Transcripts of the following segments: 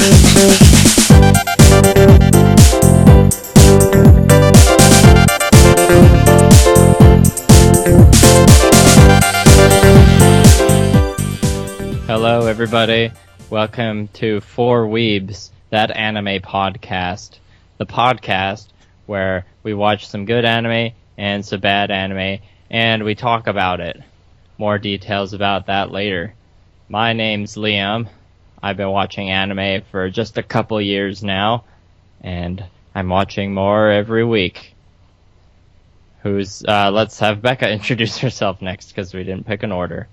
Hello, everybody. Welcome to Four Weebs, that anime podcast. The podcast where we watch some good anime and some bad anime, and we talk about it. More details about that later. My name's Liam. I've been watching anime for just a couple years now, and I'm watching more every week. Let's have Becca introduce herself next, because we didn't pick an order.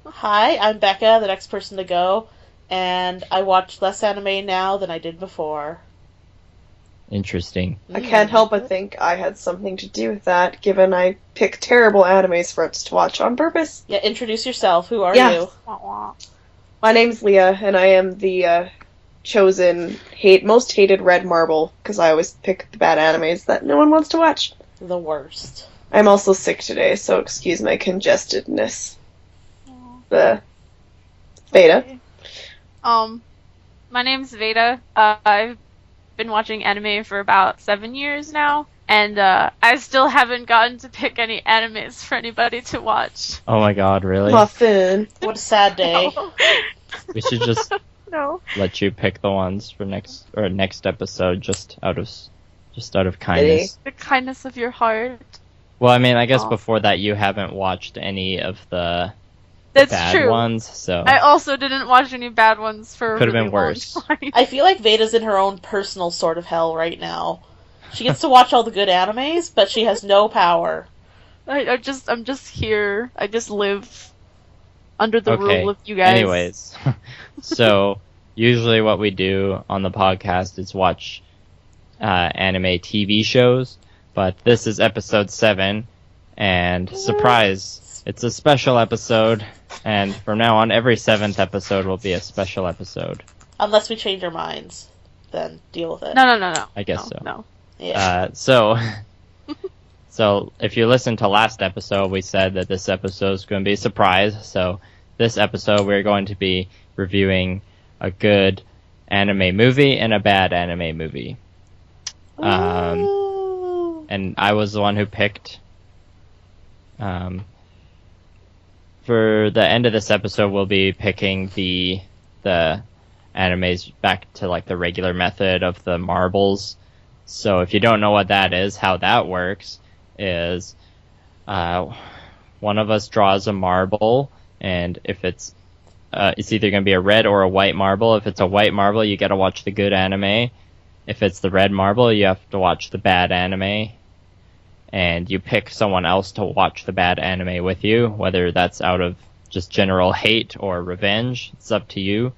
Hi, I'm Becca, the next person to go, and I watch less anime now than I did before. Interesting. I can't help but think I had something to do with that, given I pick terrible animes for us to watch on purpose. Yeah, introduce yourself. Who are you? My name's Leah, and I am the chosen most hated red marble, because I always pick the bad animes that no one wants to watch. The worst. I'm also sick today, so excuse my congestedness. Veda. My name's Veda. I've been watching anime for about 7 years now, and I still haven't gotten to pick any animes for anybody to watch. Oh my god, really? Muffin. What a sad day. No. We should just No. let you pick the ones for next episode, just out of kindness. The kindness of your heart. Well, I mean, I guess before that you haven't watched any of the That's bad true. ones, so I also didn't watch any bad ones for Could've a really been worse. long time. I feel like Veda's in her own personal sort of hell right now. She gets to watch all the good animes, but she has no power. I'm just here. I just live under the okay. rule of you guys. Anyways, so usually what we do on the podcast is watch anime TV shows, but this is episode 7, and surprise, it's a special episode, and from now on, every 7th episode will be a special episode. Unless we change our minds, then deal with it. No. I guess so. No. Yeah. So if you listened to last episode, we said that this episode is going to be a surprise. So this episode, we're going to be reviewing a good anime movie and a bad anime movie. And I was the one who picked. For the end of this episode, we'll be picking the animes back to like the regular method of the marbles. So if you don't know what that is, how that works is one of us draws a marble, and if it's either going to be a red or a white marble. If it's a white marble, you got to watch the good anime. If it's the red marble, you have to watch the bad anime. And you pick someone else to watch the bad anime with you, whether that's out of just general hate or revenge. It's up to you.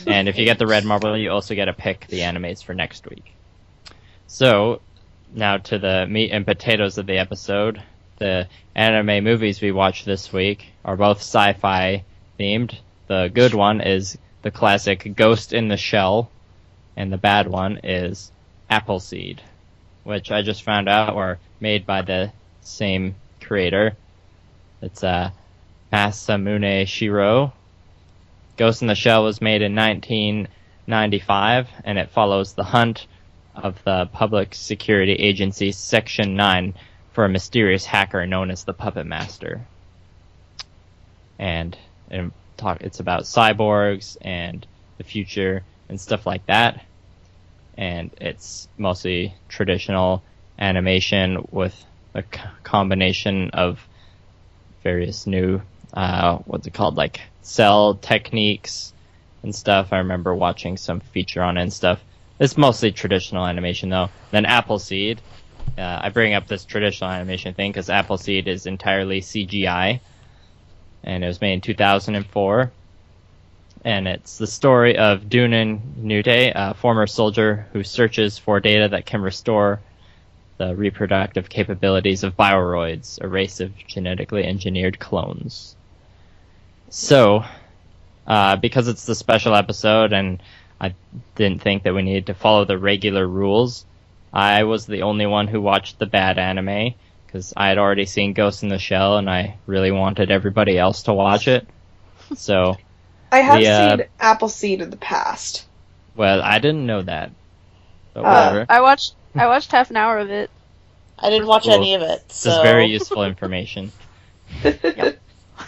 And if you get the red marble, you also get to pick the animes for next week. So, now to the meat and potatoes of the episode. The anime movies we watched this week are both sci-fi themed. The good one is the classic Ghost in the Shell, and the bad one is Appleseed, which I just found out were made by the same creator. It's Masamune Shiro. Ghost in the Shell was made in 1995, and it follows the hunt of the Public Security Agency Section 9 for a mysterious hacker known as the Puppet Master. And it's about cyborgs and the future and stuff like that. And it's mostly traditional animation with a combination of various new, like cell techniques and stuff. I remember watching some feature on it and stuff. It's mostly traditional animation though. Then Appleseed, I bring up this traditional animation thing because Appleseed is entirely CGI, and it was made in 2004. And it's the story of Dunan Nute, a former soldier who searches for data that can restore the reproductive capabilities of bioroids, a race of genetically engineered clones. So, because it's the special episode and I didn't think that we needed to follow the regular rules, I was the only one who watched the bad anime, because I had already seen Ghost in the Shell and I really wanted everybody else to watch it. So... I have seen Appleseed in the past. Well, I didn't know that. But Uh, whatever. I watched half an hour of it. I didn't watch Cool. any of it, This so... is very useful information. Yep.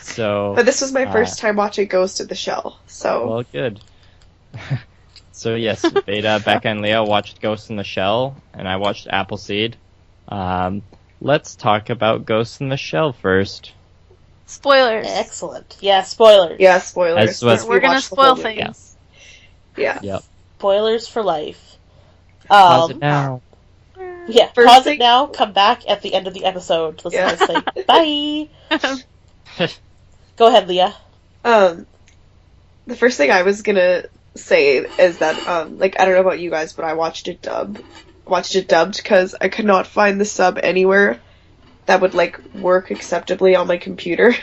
So, But this was my first time watching Ghost in the Shell, so... well, good. So yes, Beta, Becca, and Leah watched Ghost in the Shell, and I watched Appleseed. Let's talk about Ghost in the Shell first. Spoilers. Excellent. Yeah, spoilers. Yeah, spoilers. As was- We We're gonna watched the spoil whole movie. things. Yeah. Yep. Spoilers for life. Pause it now. Yeah, First pause thing- it now, come back at the end of the episode. Listen Yeah. to this thing. Bye! Go ahead, Leah. The first thing I was gonna say is that, like, I don't know about you guys, but I watched it dubbed because I could not find the sub anywhere that would, like, work acceptably on my computer.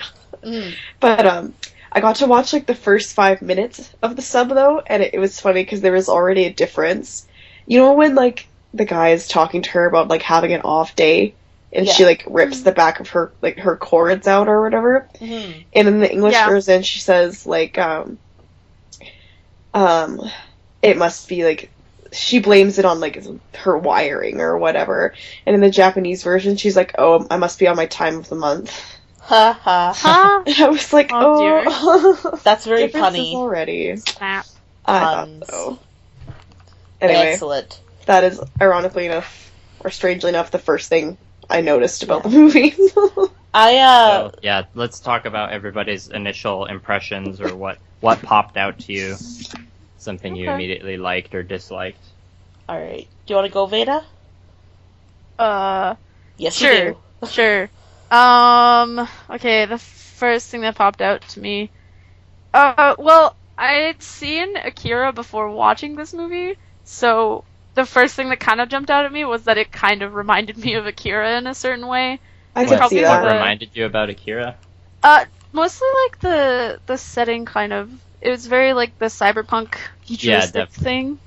Mm. But, I got to watch, like, the first 5 minutes of the sub, though, and it was funny because there was already a difference. You know when, like, the guy is talking to her about, like, having an off day, and she, Yeah. like, rips the back of her, like, her cords out or whatever? Mm-hmm. And in the English Yeah. version, she says, like, it must be, like, she blames it on, like, her wiring or whatever. And in the Japanese version, she's like, oh, I must be on my time of the month. Ha ha. Huh? And I was like, Oh, That's very differences punny. already. Snap. I Puns. thought so. Anyway, Excellent. that is, ironically enough, or strangely enough, the first thing I noticed about the movie. I, So, yeah, let's talk about everybody's initial impressions or what popped out to you. Something you Okay. immediately liked or disliked. Alright. Do you want to go, Veda? Yes, you Sure. do. Sure. Okay, the first thing that popped out to me. Well, I'd seen Akira before watching this movie, so the first thing that kind of jumped out at me was that it kind of reminded me of Akira in a certain way. I It's can probably see What that. the- reminded you about Akira? Mostly like the setting kind of. It was very like the cyberpunk futuristic definitely. thing.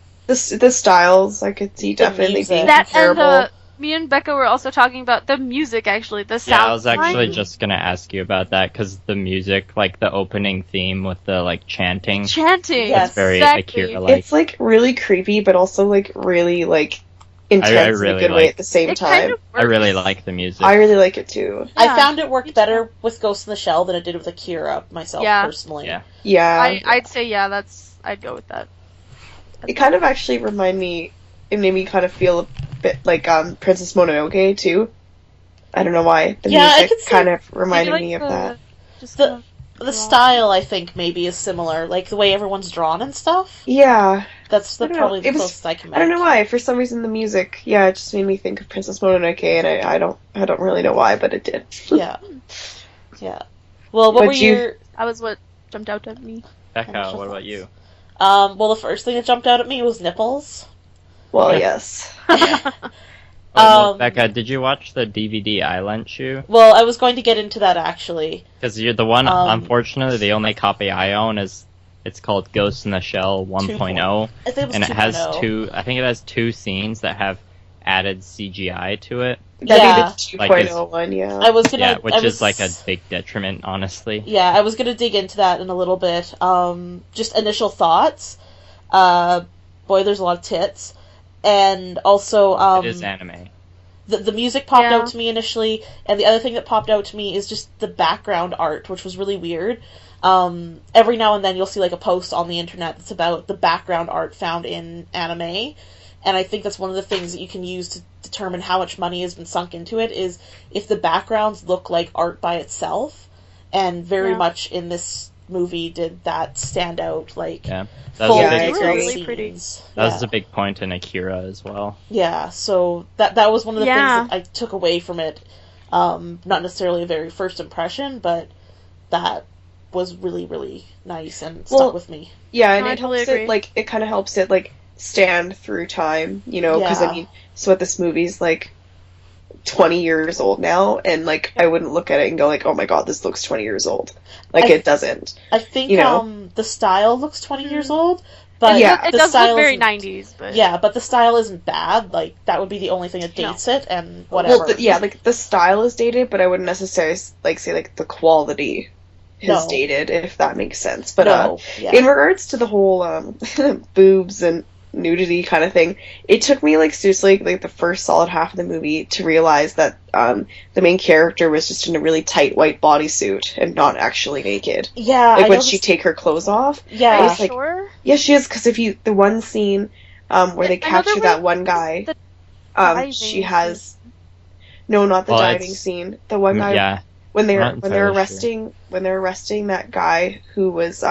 The styles, I could see definitely music. being That and comparable. me and Becca were also talking about the music actually. The sound. Yeah, I was actually design. just gonna ask you about that because the music, like the opening theme with the like chanting, chanting. Yes. is very exactly. Akira-like. It's, like, really creepy, but also, like, really, like, intense in really a good way like- at the same It time. kind of I really works. like the music. I really like it, too. I Yeah. found it worked Me too. better with Ghost in the Shell than it did with Akira, myself, Yeah. personally. Yeah. Yeah. I'd say yeah. I'd go with that. It kind of actually reminded me, it made me kind of feel a bit like Princess Mononoke too. I don't know why. The Yeah, I music could see- kind of Maybe reminded like me of the- that. Just The- kind of The style, I think, maybe is similar. Like, the way everyone's drawn and stuff. Yeah, That's I don't know. probably the It was- closest I can make. I don't know why. For some reason, the music, yeah, it just made me think of Princess Mononoke, and I don't really know why, but it did. Yeah. Yeah. Well, what Would were you- your... that was what jumped out at me. Becca, Initial what about thoughts. you? Well, the first thing that jumped out at me was nipples. Well, Yeah. yes. Oh, well, Um, Becca, did you watch the DVD I lent you? Well, I was going to get into that, actually. Because you're the one. Um, The only copy I own it's called Ghost in the Shell 1.0, I think it was and it has 2.0. two. I think it has two scenes that have added CGI to it. That'd Yeah. be the Like 2.0 one, yeah. I was gonna... Yeah, which I was, is like a big detriment, honestly. Yeah, I was gonna dig into that in a little bit. Just initial thoughts. Boy, there's a lot of tits. And also, It is anime. the music popped Yeah. out to me initially, and the other thing that popped out to me is just the background art, which was really weird. Every now and then you'll see like a post on the internet that's about the background art found in anime, and I think that's one of the things that you can use to determine how much money has been sunk into it, is if the backgrounds look like art by itself, and very Yeah. much in this movie did that stand out, like Yeah, that full was Yeah, a I big. agree. Really pretty. scenes. That was Yeah. a big point in Akira as well. Yeah, so that was one of the Yeah. things that I took away from it. Not necessarily a very first impression, but that was really, really nice and stuck Well, with me. Yeah, and No, I it totally helps agree. it, like, it kind of helps it, like, stand through time, you know, because, Yeah. I mean, so what this movie's, like, 20 years old now, and, like, I wouldn't look at it and go, like, oh my god, this looks 20 years old. Like, I- it doesn't. I think You know? the style looks 20 years old, but Yeah. It the does style look very isn't- 90s, but Yeah, but the style isn't bad. Like, that would be the only thing that No. dates it, and whatever. Well, yeah, like, the style is dated, but I wouldn't necessarily, like, say, like, the quality has No. dated, if that makes sense. But No, yeah. in regards to the whole boobs and nudity kind of thing, it took me like seriously like the first solid half of the movie to realize that the main character was just in a really tight white bodysuit and not actually naked. Yeah, Like I when know she this- take her clothes off. Yeah. I Are you was like, sure? yeah, she is, because if you the one scene where they I know there capture that was one guy, the diving she has no, not the Well, diving it's- scene. The one guy Yeah. when they're Not when they're entirely arresting that guy who was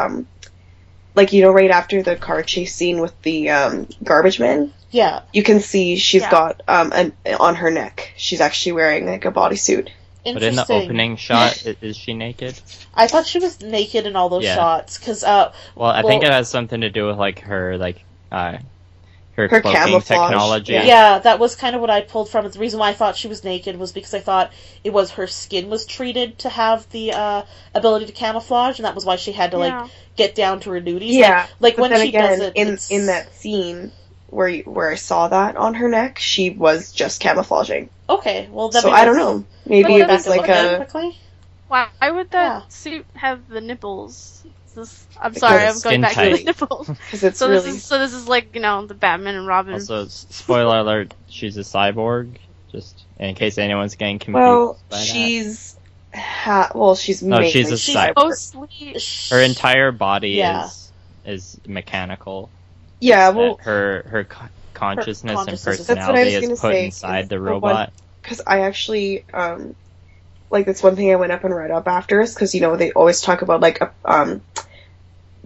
like, you know, right after the car chase scene with the garbage man, Yeah. you can see she's Yeah. got on her neck, she's actually wearing like a bodysuit. But in the Interesting. opening shot, is she naked? I thought she was naked in all those Yeah. shots, because, Well, I think it has something to do with like her her cloaking camouflage, technology. yeah, that was kind of what I pulled from it. The reason why I thought she was naked was because I thought it was her skin was treated to have the ability to camouflage, and that was why she had to Yeah. get down to her duties. Yeah, like but when then she again, does it in that scene where I saw that on her neck, she was just camouflaging. Okay, well, that So makes I don't know. Maybe But it was like a quickly. Why would that Yeah. suit have the nipples? I'm sorry, I'm it's going back to skin the tight. nipples. because it's So really this is like, you know, the Batman and Robin. Also, spoiler alert: she's a cyborg. Just in case anyone's getting confused. well, by that. she's she's No, mainly she's a She's cyborg. Mostly, Her entire body Yeah. is mechanical. yeah. Well, Her consciousness and consciousness is- That's what I was personality gonna is put say, inside is the the robot. because I actually like, that's one thing I went up and read up after, is because, you know, they always talk about like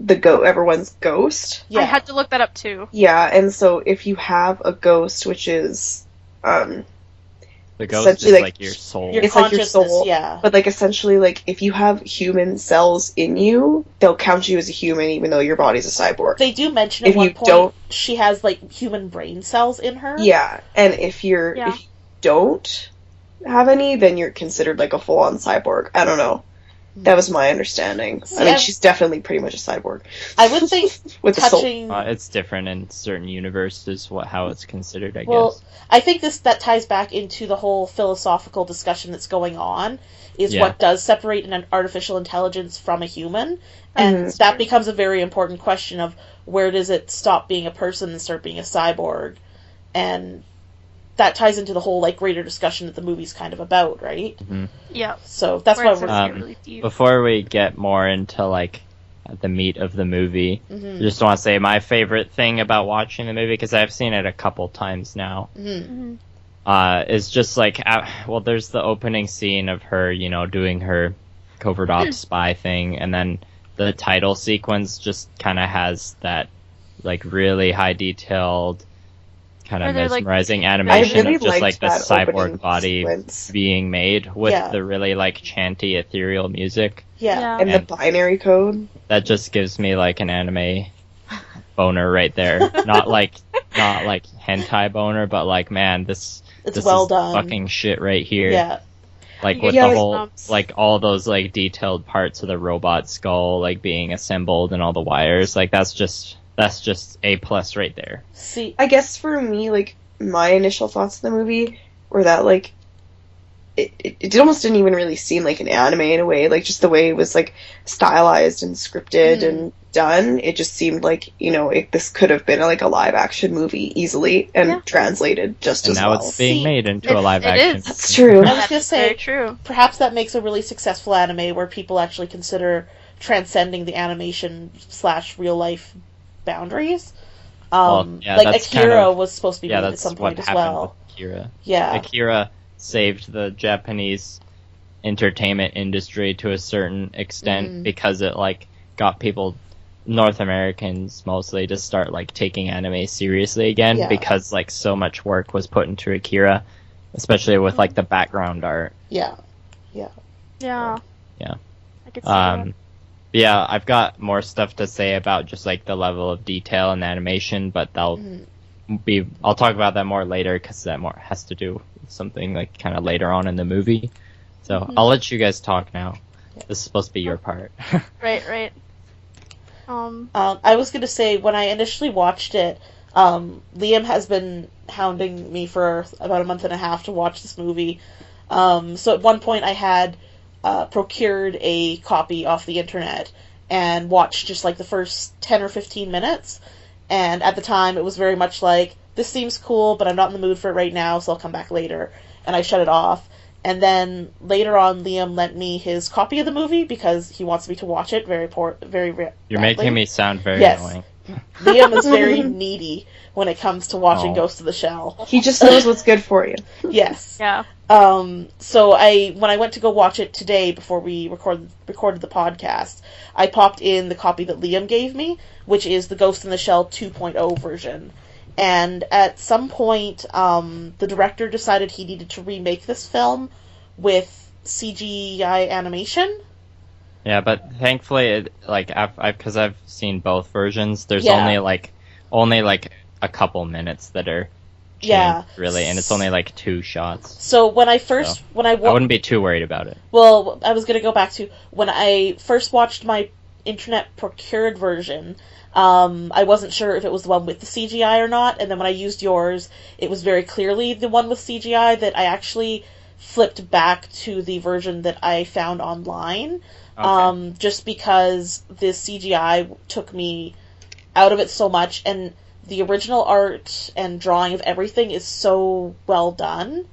everyone's ghost. Yeah. I had to look that up too. Yeah, and so if you have a ghost, which is The ghost essentially, is like, like your soul. Your it's like your consciousness, soul. yeah. but like essentially, like, if you have human cells in you, they'll count you as a human even though your body's a cyborg. They do mention If at one you point don't- she has like human brain cells in her. Yeah, and if you don't have any, then you're considered like a full-on cyborg. I don't know. That was my understanding. I mean, Yeah. she's definitely pretty much a cyborg. I would think with the soul. touching. It's different in certain universes. How it's considered, I Well, guess. I think that ties back into the whole philosophical discussion that's going on. Is Yeah. what does separate an artificial intelligence from a human, and Mhm. that becomes a very important question of where does it stop being a person and start being a cyborg, and that ties into the whole like greater discussion that the movie's kind of about, right? Yeah. So that's Where why it starts we're. to get really deep. Before we get more into like the meat of the movie, Mhm. I just want to say my favorite thing about watching the movie, because I've seen it a couple times now, Mhm. is just like, well, there's the opening scene of her, you know, doing her covert ops spy thing, and then the title sequence just kind of has that like really high detailed kind Where of they're, like, mesmerizing I animation really of just like liked the that opening cyborg body sequence. being made with Yeah. the really like chanty ethereal music. Yeah. And the And- binary code. That just gives me like an anime boner right there. not like hentai boner, but like, man, this It's well is done. fucking shit right here. Yeah. Like You with get the whole goosebumps. like all those like detailed parts of the robot skull like being assembled and all the wires, like that's just A plus right there. See. I guess for me, like, my initial thoughts of the movie were that, like, it almost didn't even really seem like an anime in a way. Like, just the way it was, like, stylized and scripted and done, it just seemed like, you know, this could have been, like, a live-action movie easily and Yeah. translated just And as now well. it's being See, made into a live it action. is. That's true. I was That's gonna say, very true. perhaps that makes a really successful anime where people actually consider transcending the animation / real life boundaries. Yeah, like that's Akira kind of- was supposed to be Yeah, made at that's some what point as happened well. with Akira. Yeah. Akira saved the Japanese entertainment industry to a certain extent Mhm. because it like got people, North Americans mostly, to start like taking anime seriously again, Yeah. because like so much work was put into Akira, especially with like the background art. Yeah. Yeah. Yeah. I could see that. Yeah, I've got more stuff to say about just like the level of detail and animation, but Mhm. I'll talk about that more later because that more has to do with something like kind of later on in the movie. So I'll let you guys talk now. This is supposed to be your part. Right. I was going to say, when I initially watched it, Liam has been hounding me for about a month and a half to watch this movie. So at one point I had procured a copy off the internet and watched just like the first 10 or 15 minutes. And at the time, it was very much like, this seems cool, but I'm not in the mood for it right now, so I'll come back later. And I shut it off. And then later on, Liam lent me his copy of the movie because he wants me to watch it very You're badly. making me sound very Yes. annoying. Liam is very needy when it comes to watching Oh. Ghost of the Shell. He just knows what's good for you. Yes. Yeah. So when I went to go watch it today before we recorded the podcast, I popped in the copy that Liam gave me, which is the Ghost in the Shell 2.0 version. And at some point, the director decided he needed to remake this film with CGI animation. Yeah, but thankfully, because I've seen both versions, there's Yeah. only a couple minutes that are changed, Yeah. really, and it's only like 2 shots. So when I I wouldn't be too worried about it. Well, I was going to go back to when I first watched my internet procured version. I wasn't sure if it was the one with the CGI or not, and then when I used yours, it was very clearly the one with CGI that I actually flipped back to the version that I found online, Okay. just because the CGI took me out of it so much, and the original art and drawing of everything is so well done.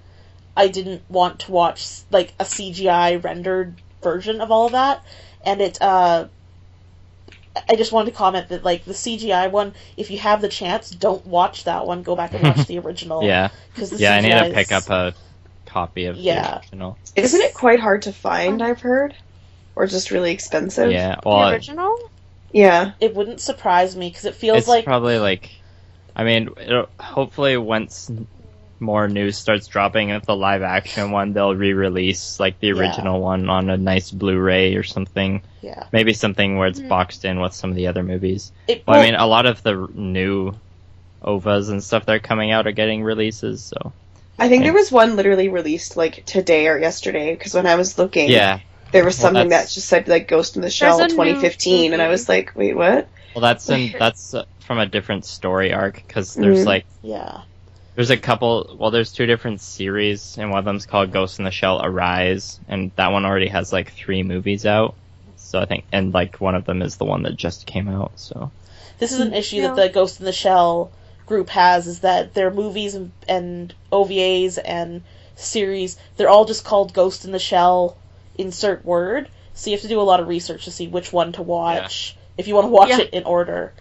I didn't want to watch like a CGI rendered version of all of that, and I just wanted to comment that like the CGI one, if you have the chance, don't watch that one. Go back and watch the original. Yeah. because the Yeah, I need CGI to pick is- up a copy of Yeah. the original. Isn't it quite hard to find, I've heard? Or just really expensive? Yeah, The well, original? Yeah. It wouldn't surprise me because it feels it's like probably like, I mean, hopefully once more news starts dropping of the live action one, they'll re-release like the Yeah. original one on a nice Blu-ray or something. yeah. Maybe something where it's Mhm. boxed in with some of the other movies. It, Well, well, I mean, a lot of the new OVAs and stuff that are coming out are getting releases, so I think there Thanks. was one literally released like today or yesterday, because when I was looking, yeah. there was Well, something that that's- just said like Ghost in the Shell There's a new 2015, and I was like, wait, what? Well, that's from a different story arc because there's Mhm. like yeah. there's a couple. Well, there's 2 different series, and one of them's called Ghost in the Shell: Arise, and that one already has like 3 movies out. So I think, and like one of them is the one that just came out. So This is an issue Yeah. that the Ghost in the Shell group has, is that their movies and OVAs and series, they're all just called Ghost in the Shell, insert word. So you have to do a lot of research to see which one to watch, if you want to watch Yeah. it in order.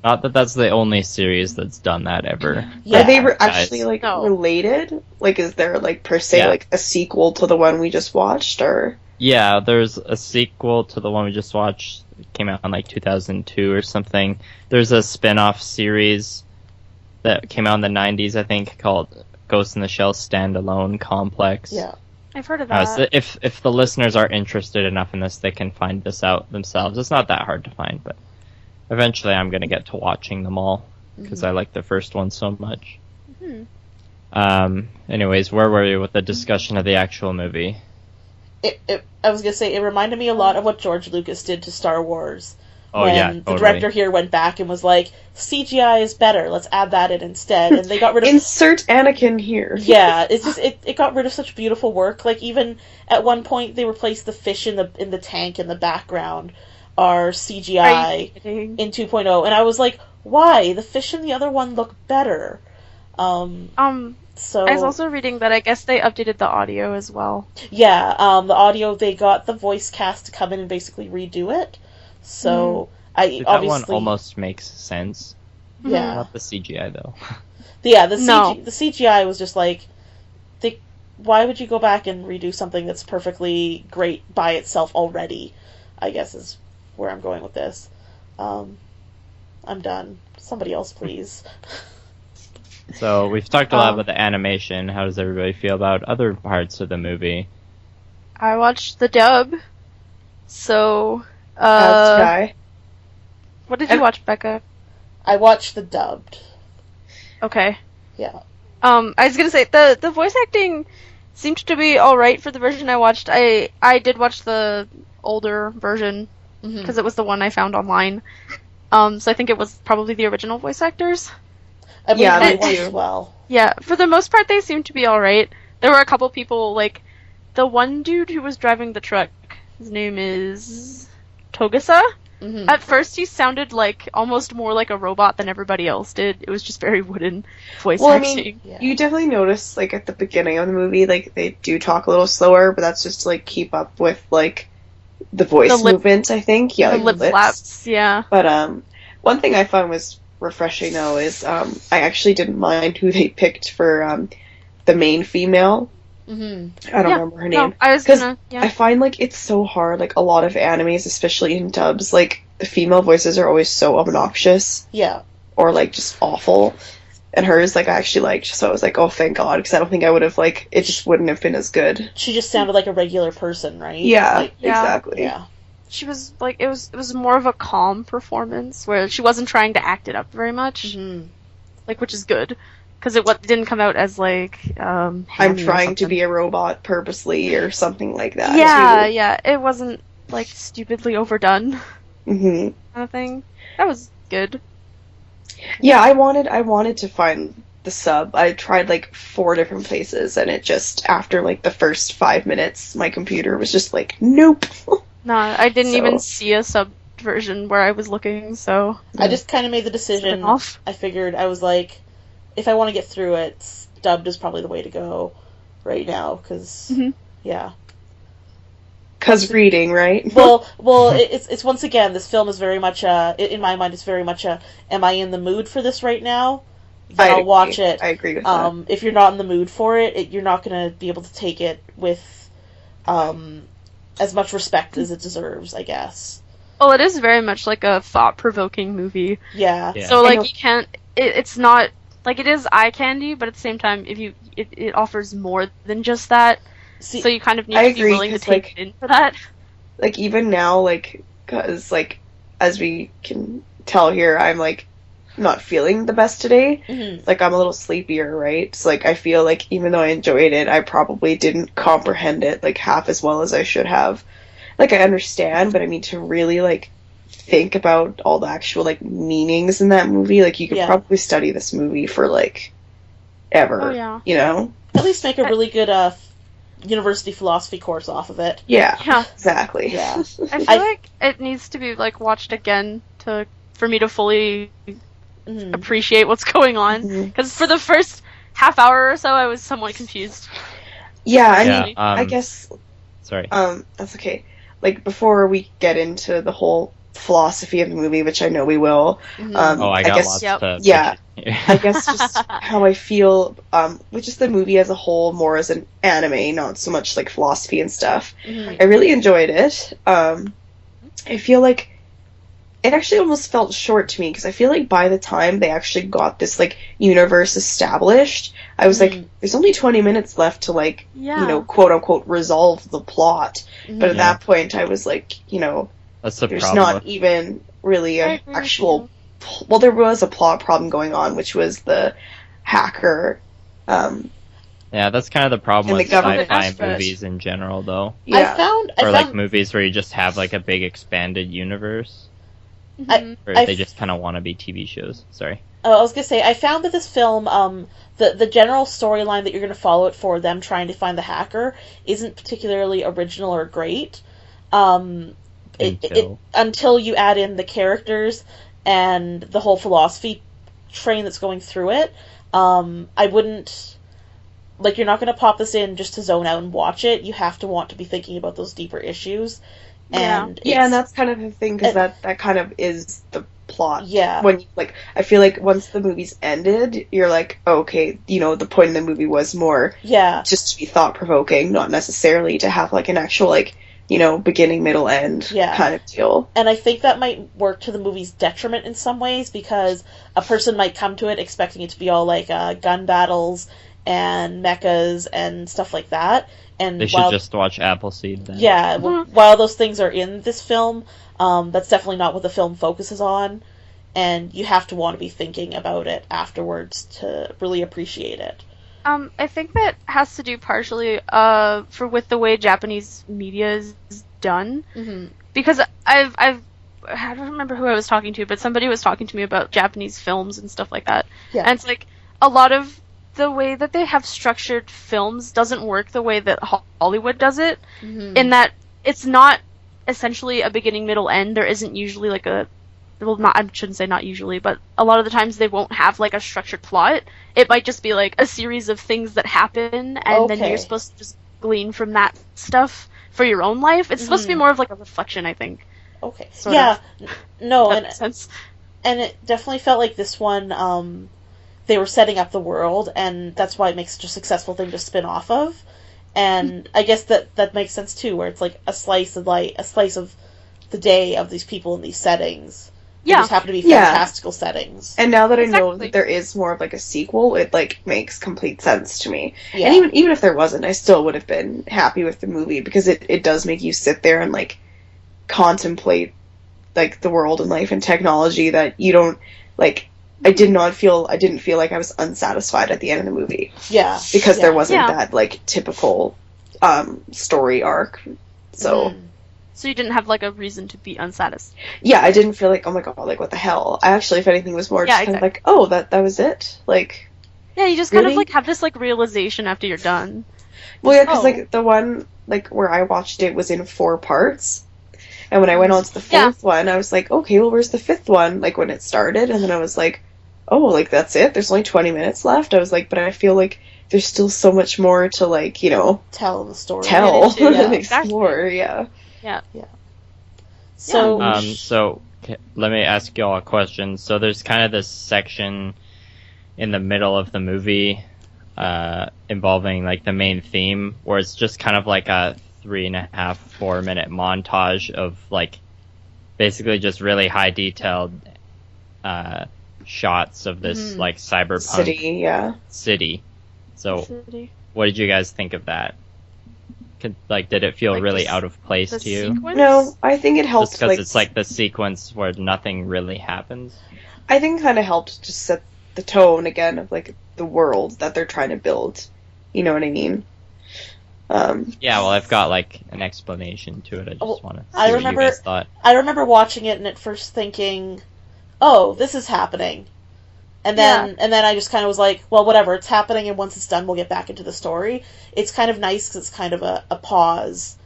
not that that's the only series that's done that ever. Yeah. Are they Guys. actually like No. related? Like, is there like per se Yeah. like a sequel to the one we just watched, or? Yeah, there's a sequel to the one we just watched. It came out in like 2002 or something. There's a spin-off series that came out in the 90s, I think, called Ghost in the Shell Standalone Complex. Yeah. I've heard of that. So if the listeners are interested enough in this, they can find this out themselves. It's not that hard to find, but eventually I'm going to get to watching them all because I like the first one so much. Anyways, where were you with the discussion of the actual movie? I was gonna say, it reminded me a lot of what George Lucas did to Star Wars. Oh when yeah, the totally. director here went back and was like, CGI is better, let's add that in instead. And they got rid of Insert Anakin here. yeah, it's just it got rid of such beautiful work. Like even at one point they replaced the fish in the tank in the background are Are you CGI kidding? in 2.0, and I was like, why? The fish in the other one look better. So I was also reading that I guess they updated the audio as well. yeah, the audio, they got the voice cast to come in and basically redo it. So I That obviously one almost makes sense. yeah. Not the CGI though. Yeah, the No. the CGI was just like, why would you go back and redo something that's perfectly great by itself already? I guess is where I'm going with this. I'm done. Somebody else, please. So we've talked a lot Um, about the animation. How does everybody feel about other parts of the movie? I watched the dub. So, Sky. what did you watch, Becca? I watched the dubbed. Okay. Yeah. I was gonna say the voice acting seemed to be all right for the version I watched. I did watch the older version Mhm. because it was the one I found online. So I think it was probably the original voice actors. I believe Yeah, they me watched too. as well. Yeah, for the most part they seemed to be all right. There were a couple people like the one dude who was driving the truck, his name is Togasa. Mm-hmm. At first, he sounded like almost more like a robot than everybody else did. It was just very wooden voice Well, I acting. mean, Yeah. you definitely notice, like, at the beginning of the movie, like, they do talk a little slower, but that's just to, like, keep up with, like, the voice The lip- movement, I think. Yeah, the like, lip lips. flaps, yeah. But, one thing I found was refreshing, though, is, I actually didn't mind who they picked for, the main female. Mm-hmm. I don't Yeah, remember her No, name. I was 'Cause gonna, yeah. I find, like, it's so hard, like, a lot of animes, especially in dubs, like, the female voices are always so obnoxious. Yeah. Or like just awful. And hers, like, I actually liked, so I was like, oh, thank God, because I don't think I would have, like, it just wouldn't have been as good. She just sounded like a regular person, right? Yeah, Like, Yeah. exactly. yeah. She was, like, it was more of a calm performance, where she wasn't trying to act it up very much, Mm-hmm. like, which is good. Because it didn't come out as, like, I'm hammy or trying to something. be a robot purposely, or something like that. Yeah, yeah, it wasn't, like, stupidly overdone hmm kind of thing. That was good. Yeah, I wanted to find the sub. I tried, like, 4 different places, and it just, after, like, the first 5 minutes, my computer was just like, nope. Nah, I didn't So- even see a sub version where I was looking, so I just kind of made the set decision. it off. I figured, I was like, if I want to get through it, dubbed is probably the way to go right now, because, Mhm. yeah. Because reading, right? Well, it's once again, this film is very much in my mind, it's very much am I in the mood for this right now? Then I'll watch it. I agree with that. If you're not in the mood for it, you're not going to be able to take it with as much respect as it deserves, I guess. Well, it is very much like a thought-provoking movie. Yeah. Yeah. So, I like, know- you can't... it's not... Like, it is eye candy, but at the same time, it offers more than just that. See, So you kind of need I to be agree, willing to 'cause, take like- it in for that. Like, even now, like, because, like, as we can tell here, I'm, like, not feeling the best today. mhm. Like, I'm a little sleepier, right? So, like, I feel like even though I enjoyed it, I probably didn't comprehend it, like, half as well as I should have. Like, I understand, but I mean, to really, like, think about all the actual, like, meanings in that movie, like, you could Yeah. probably study this movie for, like, ever. Oh, yeah. You know? At least make a really good university philosophy course off of it. Yeah. Yeah. Exactly. Yeah. I feel I- like it needs to be, like, watched again for me to fully Mhm. appreciate what's going on. Mhm. Because for the first half hour or so, I was somewhat confused. Yeah, I Yeah, mean, I guess Sorry. that's okay. Like, before we get into the whole philosophy of the movie, which I know we will, Mhm. Oh, I got guess, lots Yep. to Yeah. pitch. I guess just how I feel, with just the movie as a whole, more as an anime, not so much like philosophy and stuff. Mhm. I really enjoyed it. I feel like it actually almost felt short to me, because I feel like by the time they actually got this, like, universe established, I was like, Mhm. there's only 20 minutes left to, like, Yeah. you know, quote unquote, resolve the plot. Mhm. But at Yeah. that point, I was like, you know, That's the there's problem. not even really I an agree with actual. Well, there was a plot problem going on, which was the hacker. Yeah, that's kind of the problem And the with government sci-fi aspect. movies in general, though. I Yeah, found Or like movies where you just have like a big expanded universe, Mhm. or I they f- just kind of want to be TV shows. Sorry. I was gonna say, I found that this film, the general storyline that you're gonna follow it for, them trying to find the hacker, isn't particularly original or great. Until you add in the characters and the whole philosophy train that's going through it. I wouldn't, like, you're not gonna pop this in just to zone out and watch it. You have to want to be thinking about those deeper issues. Yeah. And yeah, it's- and that's kind of the thing, because that kind of is the plot. Yeah. When, like, I feel like once the movie's ended, you're like, oh, okay, you know, the point of the movie was more yeah. just to be thought-provoking, not necessarily to have, like, an actual, like, you know, beginning, middle, end Yeah. kind of deal. And I think that might work to the movie's detriment in some ways, because a person might come to it expecting it to be all like gun battles and mechas and stuff like that. And They should just watch Appleseed then. yeah, Mhm. while those things are in this film, that's definitely not what the film focuses on. And you have to want to be thinking about it afterwards to really appreciate it. I think that has to do partially with the way Japanese media is done, Mm-hmm. because I don't remember who I was talking to, but somebody was talking to me about Japanese films and stuff like that. Yeah. And it's like a lot of the way that they have structured films doesn't work the way that Hollywood does it, Mhm. in that it's not essentially a beginning, middle, end. There isn't usually like a, well, not, I shouldn't say not usually, but a lot of the times they won't have like a structured plot. It might just be like a series of things that happen, and then Okay. you're supposed to just glean from that stuff for your own life. It's supposed to be more of like a reflection, I think. Okay. Sort Yeah. No, That and makes sense. and it definitely felt like this one. They were setting up the world, and that's why it makes such a successful thing to spin off of. And I guess that makes sense too, where it's like a slice of the day of these people in these settings. They Yeah. just happen to be Yeah. fantastical settings. And now that I know Exactly. that there is more of like a sequel, it like makes complete sense to me. Yeah. And even if there wasn't, I still would have been happy with the movie because it does make you sit there and like contemplate like the world and life and technology that you don't like. I didn't feel like I was unsatisfied at the end of the movie Yeah. because Yeah. there wasn't Yeah. that like typical story arc. So Mhm. So you didn't have like a reason to be unsatisfied. yeah, I didn't feel like, oh my god, like what the hell. I actually, if anything, was more Yeah, just kind of like, oh, that was it. Like, Yeah, you just kind of Really? like have this like realization after you're done. well, yeah, because Oh. like the one like where I watched it was in 4 parts, and when I went on to the Yeah. 4th one, I was like, okay, well, where's the 5th one? Like when it started, and then I was like, oh, like that's it. There's only 20 minutes left. I was like, but I feel like there's still so much more to like, Tell the story. tell Yeah, they do, and yeah. explore. Yeah. So So let me ask y'all a question. So there's kind of this section in the middle of the movie involving like the main theme, where it's just kind of like a 3.5, 4 minute montage of like basically just really high detailed shots of this like cyberpunk City. Yeah. city. So City. what did you guys think of that? Did it feel Like really the out of place The to you? sequence? No, I think it helped. Just because it's like the sequence where nothing really happens. I think it kind of helped to set the tone again of like the world that they're trying to build. You know what I mean? Yeah, well, I've got like an explanation to it. I just want to see I what remember- you guys thought. I remember watching it and at first thinking, "Oh, this is happening," and then I just kind of was like, "Well, whatever, it's happening, and once it's done, we'll get back into the story." It's kind of nice because it's kind of a pause,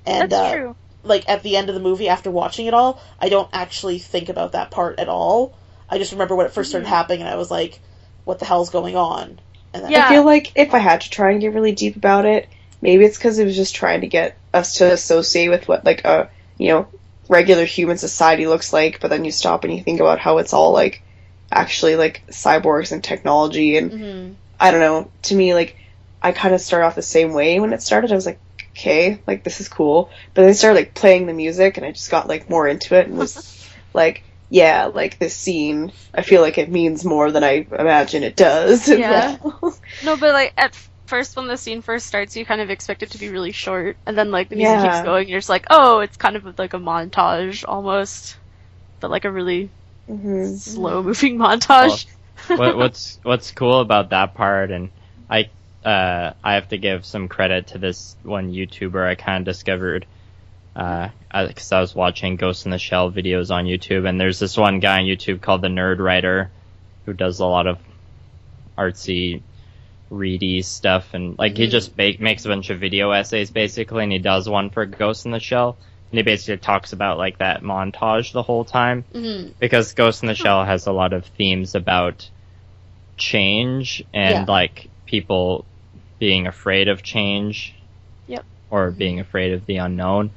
and That's true. like at the end of the movie after watching it all, I don't actually think about that part at all. I just remember when it first started happening, and I was like, "What the hell's going on?" And then, Yeah. I feel like if I had to try and get really deep about it, maybe it's because it was just trying to get us to associate with what like a regular human society looks like, but then you stop and you think about how it's all like actually like cyborgs and technology, and Mhm. I don't know. To me, like I kind of started off the same way when it started. I was like, okay, like this is cool, but then they started like playing the music, and I just got like more into it and was like, yeah, like this scene, I feel like it means more than I imagine it does. Yeah. No, but like at first when the scene first starts, you kind of expect it to be really short, and then like the music Yeah. keeps going, and you're just like, oh, it's kind of like a montage almost, but like a really Mhm. slow moving montage. What's cool about that part, and I have to give some credit to this one YouTuber I kind of discovered, because I was watching Ghost in the Shell videos on YouTube, and there's this one guy on YouTube called the Nerd Writer, who does a lot of artsy, reedy stuff, and like he just makes a bunch of video essays basically, and he does one for Ghost in the Shell, and he basically talks about like that montage the whole time, because Ghost in the Shell has a lot of themes about change and Yeah. like people being afraid of change, or being afraid of the unknown,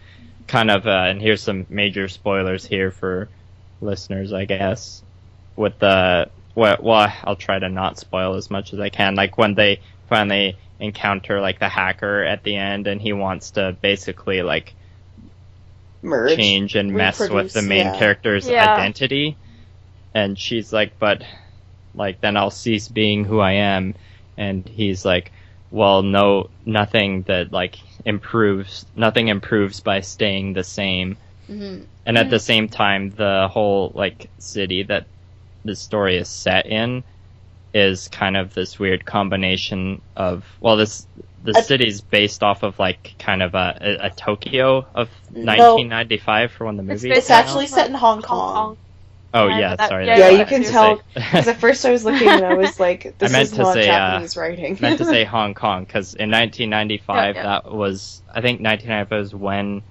kind of. And here's some major spoilers here for listeners, I guess. With the well, I'll try to not spoil as much as I can. Like when they finally encounter like the hacker at the end, and he wants to basically like Merge. change and mess with Reproduce, the main yeah. character's Yeah. identity, and she's like, but like then I'll cease being who I am, and he's like, well, no, nothing improves by staying the same. And at the same time, the whole like city that the story is set in is kind of this weird combination of, well, the city's based off of like kind of a Tokyo of 1995 for when the movie It's came out. actually set in Hong Kong. Oh Yeah, yeah, that- sorry. yeah, Yeah, that's you what I can meant to tell. say. Because at first I was looking and I was like, this meant is to not say, Japanese writing. meant to say Hong Kong because in 1995 Yeah. that was, I think 1995 was when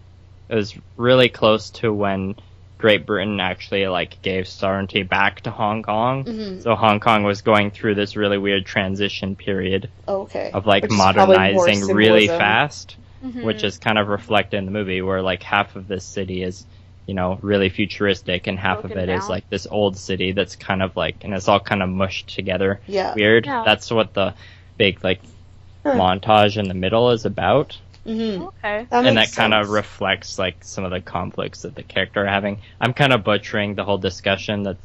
it was really close to when Great Britain actually like gave sovereignty back to Hong Kong. Mhm. So Hong Kong was going through this really weird transition period Okay. of like Which is probably more modernizing really symbolism. fast, Mhm. which is kind of reflected in the movie where like half of this city is, you know, really futuristic and half of Broken it is down. like this old city that's kind of like, and it's all kind of mushed together. Yeah. Weird. Yeah. That's what the big like Huh. montage in the middle is about. Mm-hmm. Okay. That And makes that kind of sense. reflects like some of the conflicts that the character are having. I'm kind of butchering the whole discussion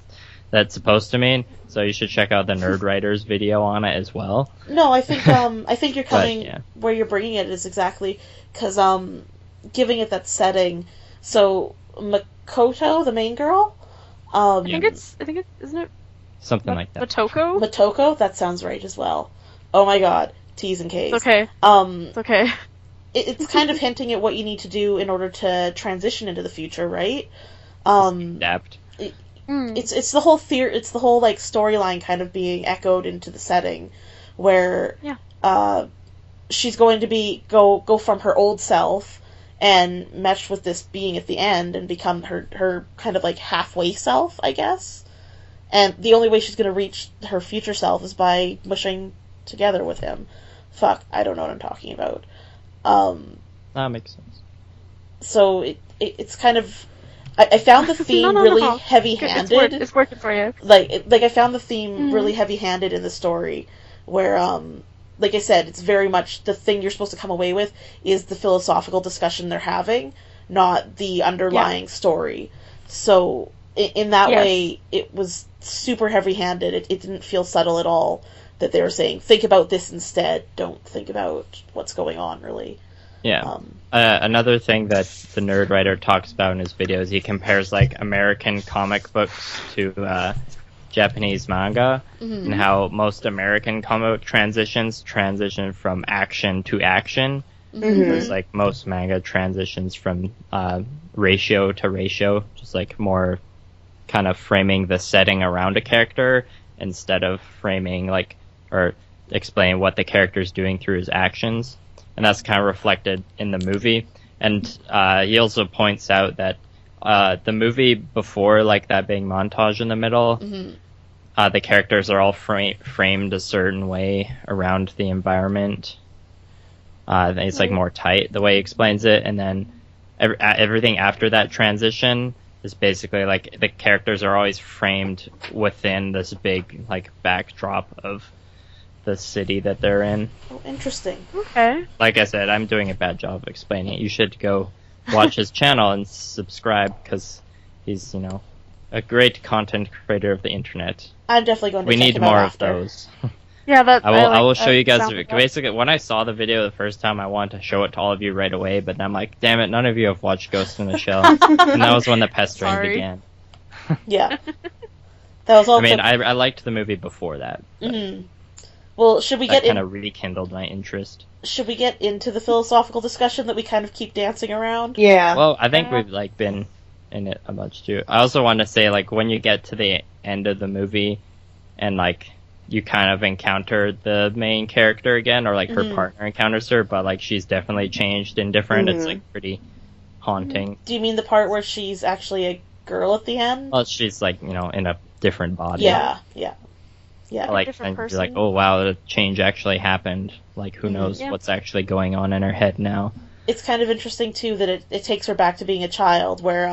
that's supposed to mean, so you should check out the Nerd Writers video on it as well. No, I think you're coming yeah. where you're bringing it is exactly because giving it that setting. So Makoto, the main girl, I think it's isn't it Something like that. Motoko? Motoko. That sounds right as well. Oh my god, T's and K's. It's okay. Um, It's okay. it's kind of hinting at what you need to do in order to transition into the future, right? Adapt. Mm. It's the whole it's the whole like storyline kind of being echoed into the setting, where she's going to go from her old self and mesh with this being at the end and become her kind of like halfway self, I guess. And the only way she's going to reach her future self is by mushing together with him. Fuck, I don't know what I'm talking about. That makes sense. So it's kind of I found the theme No. really Good, heavy-handed. It's working for you. Like I found the theme Mhm. really heavy-handed in the story, where like I said, it's very much the thing you're supposed to come away with is the philosophical discussion they're having, not the underlying story. So in that Yes. way, it was super heavy-handed. It didn't feel subtle at all that they were saying, think about this instead. Don't think about what's going on, really. Yeah. Another thing that the Nerd Writer talks about in his videos, he compares like American comic books to Japanese manga, and how most American comic book transition from action to action. Mhm. Whereas like most manga transitions from ratio to ratio, just like more kind of framing the setting around a character instead of framing like or explaining what the character's doing through his actions. And that's kind of reflected in the movie. And he also points out that the movie before, like that big montage in the middle, the characters are all framed a certain way around the environment. It's like more tight, the way he explains it. And then everything after that transition is basically like the characters are always framed within this big like backdrop of the city that they're in. Oh, interesting. Okay. Like I said, I'm doing a bad job of explaining it. You should go watch his channel and subscribe because he's, you know, a great content creator of the internet. I'm definitely going to We check need him out more of after. those. Yeah, that I will like show that you guys. sound like that. Basically, when I saw the video the first time, I wanted to show it to all of you right away, but then I'm like, damn it, none of you have watched Ghost in the Shell. And that was when the pestering Sorry. began. Yeah. That was all. I mean, I liked the movie before that. But Mhm. Well, should we that get kind of rekindled my interest. should we get into the philosophical discussion that we kind of keep dancing around? Yeah. Well, I think Yeah. we've like been in it a bunch too. I also want to say like when you get to the end of the movie and like you kind of encounter the main character again, or like her partner encounters her, but like she's definitely changed and different. It's like pretty haunting. Do you mean the part where she's actually a girl at the end? Well, she's like, you know, in a different body. Yeah. Like, different and you're person. like, oh wow, the change actually happened. Like, who knows Yeah. what's actually going on in her head now? It's kind of interesting too that it takes her back to being a child, where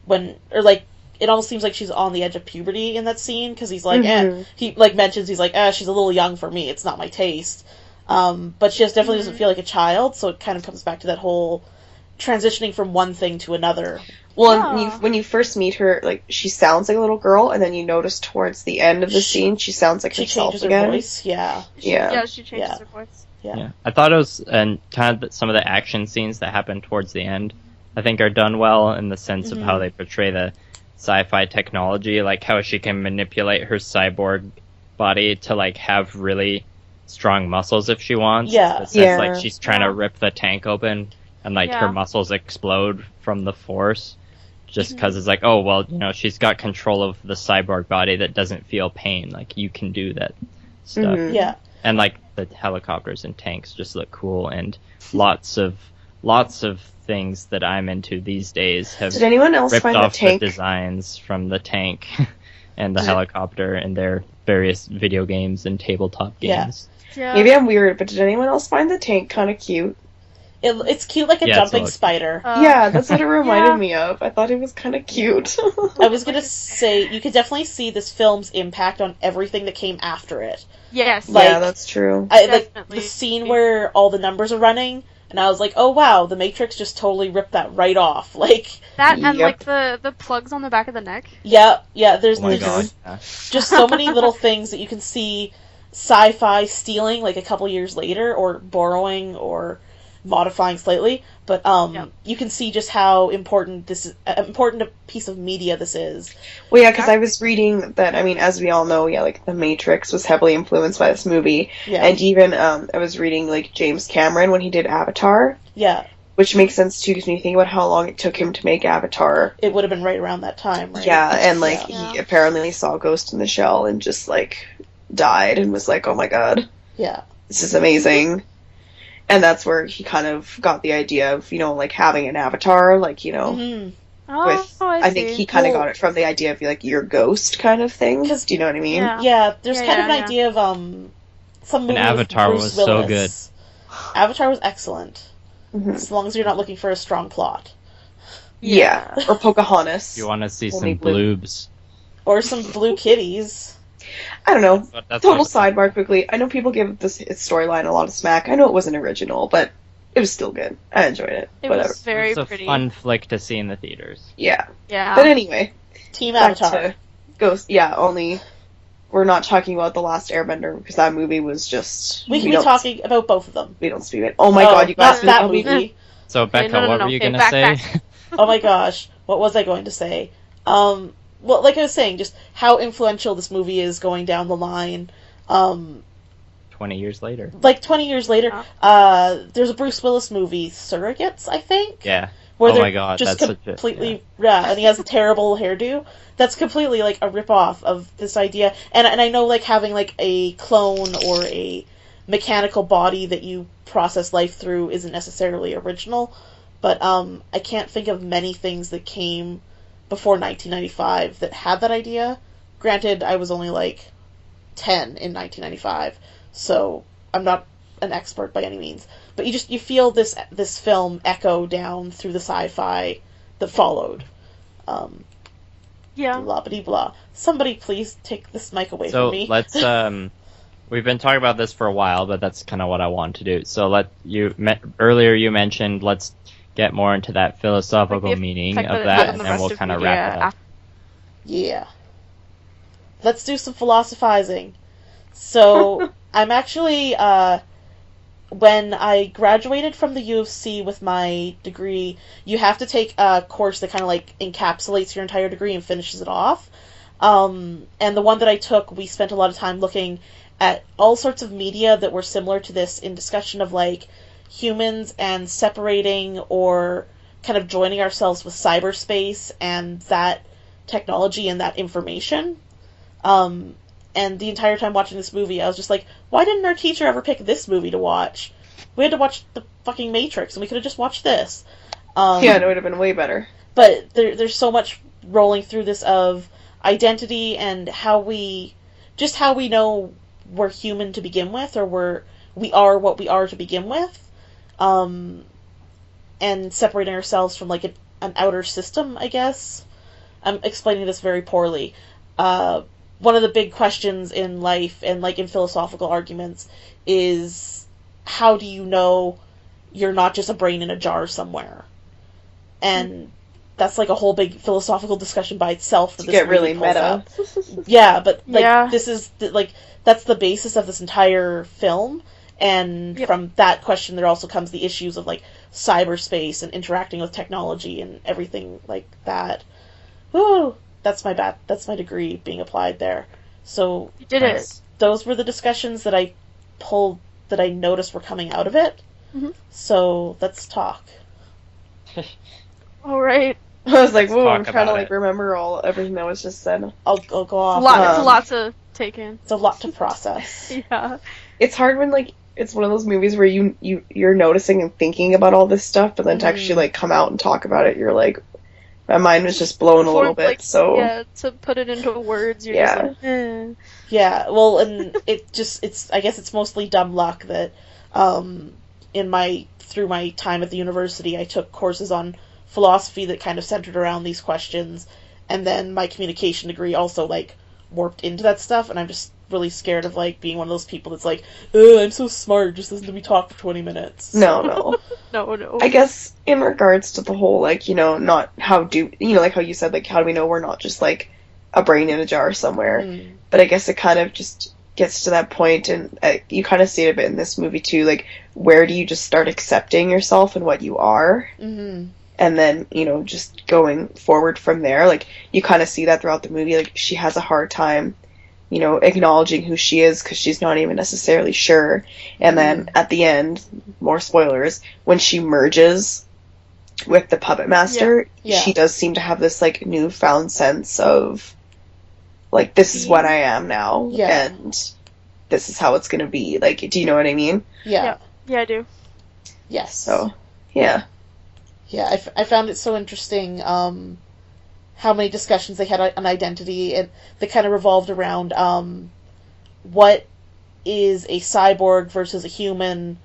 when or like it almost seems like she's on the edge of puberty in that scene because he's like, he like mentions he's like, she's a little young for me. It's not my taste. But she just definitely doesn't feel like a child, so it kind of comes back to that whole transitioning from one thing to another. Well, Yeah. when you first meet her, like she sounds like a little girl, and then you notice towards the end of the scene, she sounds like She herself changes her again. voice. Yeah. Yeah. She changes Yeah. her voice. Yeah. I thought it was, and kind of some of the action scenes that happen towards the end, I think are done well in the sense of how they portray the sci-fi technology, like how she can manipulate her cyborg body to like have really strong muscles if she wants. Yeah. It's Yeah. like she's trying to rip the tank open and like her Yeah. muscles explode from the force. just because it's like, oh well, she's got control of the cyborg body that doesn't feel pain. Like you can do that stuff. Yeah. And like the helicopters and tanks just look cool, and lots of things that I'm into these days have Did anyone else ripped find off the tank? designs from the tank and the helicopter in their various video games and tabletop games. Yeah. Maybe I'm weird, but did anyone else find the tank kind of cute? It's cute like a jumping spider. Yeah, that's what it reminded me of. I thought it was kind of cute. I was gonna say, you could definitely see this film's impact on everything that came after it. Yes. Yeah, that's true. Like the scene where all the numbers are running, and I was like, oh wow, the Matrix just totally ripped that right off. Like that, and like the plugs on the back of the neck. Yeah, there's, oh my God. just so many little things that you can see sci-fi stealing like a couple years later, or borrowing, or modifying slightly, but you can see just how important a piece of media this is. Well, yeah, because I was reading that, I mean, as we all know, like, The Matrix was heavily influenced by this movie, and even, I was reading, like, James Cameron when he did Avatar, which makes sense, too, because when you think about how long it took him to make Avatar. It would have been right around that time, right? Yeah, and, like, he apparently saw Ghost in the Shell and just, like, died and was like, oh my god. Yeah. This is amazing. And that's where he kind of got the idea of, like, having an avatar, like, I think he kind of got it from the idea of, like, your ghost kind of thing. Do you know what I mean? Yeah, there's kind of an idea of, some movie Avatar with was Bruce so Willis. Avatar was excellent. Mm-hmm. As long as you're not looking for a strong plot. Yeah. Or Pocahontas. You want to see Only some bloobs. Or some blue kitties. I don't know. That's Total sidebar quickly. I know people give this storyline a lot of smack. I know it wasn't original, but it was still good. I enjoyed it. It Whatever. was very It's a pretty. fun flick to see in the theaters. Yeah. Yeah. But anyway. Team back Avatar. to Ghost. Yeah, only we're not talking about The Last Airbender because that movie was just... We can be talking about both of them. We don't speak it. Oh my god, you guys... Not that movie. So, Becca, what were you going to say? Oh my gosh. What was I going to say? Well, like I was saying, just how influential this movie is going down the line. 20 years later. Like 20 years later, there's a Bruce Willis movie, Surrogates, I think. Yeah. Where oh my god, just that's completely and he has a terrible hairdo. That's completely like a rip-off of this idea. And I know like having like a clone or a mechanical body that you process life through isn't necessarily original, but I can't think of many things that came before 1995 that had that idea. Granted, I was only like 10 in 1995, so I'm not an expert by any means. But you feel this film echo down through the sci-fi that followed. Yeah. Blah blah blah. Somebody please take this mic away from me. So let's we've been talking about this for a while, but that's kind of what I want to do. So earlier you mentioned let's get more into that philosophical meaning of that, and then we'll kind of wrap it up. Yeah. Let's do some philosophizing. So, I'm actually, when I graduated from the U of C with my degree, you have to take a course that kind of like encapsulates your entire degree and finishes it off. And the one that I took, we spent a lot of time looking at all sorts of media that were similar to this in discussion of like humans and separating or kind of joining ourselves with cyberspace and that technology and that information. And the entire time watching this movie, I was just like, why didn't our teacher ever pick this movie to watch? We had to watch the fucking Matrix, and we could have just watched this. Yeah, it would have been way better. But there's so much rolling through this of identity and how we know we're human to begin with, or we are what we are to begin with, and separating ourselves from like an outer system, I guess. I'm explaining this very poorly. One of the big questions in life and like in philosophical arguments is how do you know you're not just a brain in a jar somewhere? And that's like a whole big philosophical discussion by itself. To get really meta. Yeah, but like this is like that's the basis of this entire film. And from that question, there also comes the issues of like cyberspace and interacting with technology and everything like that. Woo! That's my degree being applied there. So you did it. Those were the discussions that I noticed were coming out of it. Mm-hmm. So let's talk. All right. I was like, Let's whoa, I'm talk trying to about like it. remember everything that was just said. I'll go It's off. it's a Um, lot to take in. It's a lot to process. Yeah. It's hard when like it's one of those movies where you're noticing and thinking about all this stuff, but then to actually like come out and talk about it, you're like, my mind was just blown a Before, little bit. like, So yeah, to put it into words, you're Yeah. just like, eh. Yeah, well, and I guess it's mostly dumb luck that, through my time at the university, I took courses on philosophy that kind of centered around these questions, and then my communication degree also, like, warped into that stuff, and I'm just really scared of, like, being one of those people that's like, ugh, I'm so smart, just listen to me talk for 20 minutes. no. No. I guess in regards to the whole like, not like how you said, like, how do we know we're not just like a brain in a jar somewhere? Mm. But I guess it kind of just gets to that point, and you kind of see it a bit in this movie too. Like, where do you just start accepting yourself and what you are, Mm-hmm. and then just going forward from there? Like, you kind of see that throughout the movie. Like, she has a hard time, acknowledging who she is because she's not even necessarily sure. And then at the end, more spoilers, when she merges with the puppet master, Yeah. she does seem to have this like newfound sense of like, this is what I am now, Yeah. and this is how it's gonna be. Like, do you know what I mean? Yeah. Yeah, I do. Yes. So, yeah. Yeah, I found it so interesting how many discussions they had on identity, and they kind of revolved around what is a cyborg versus a human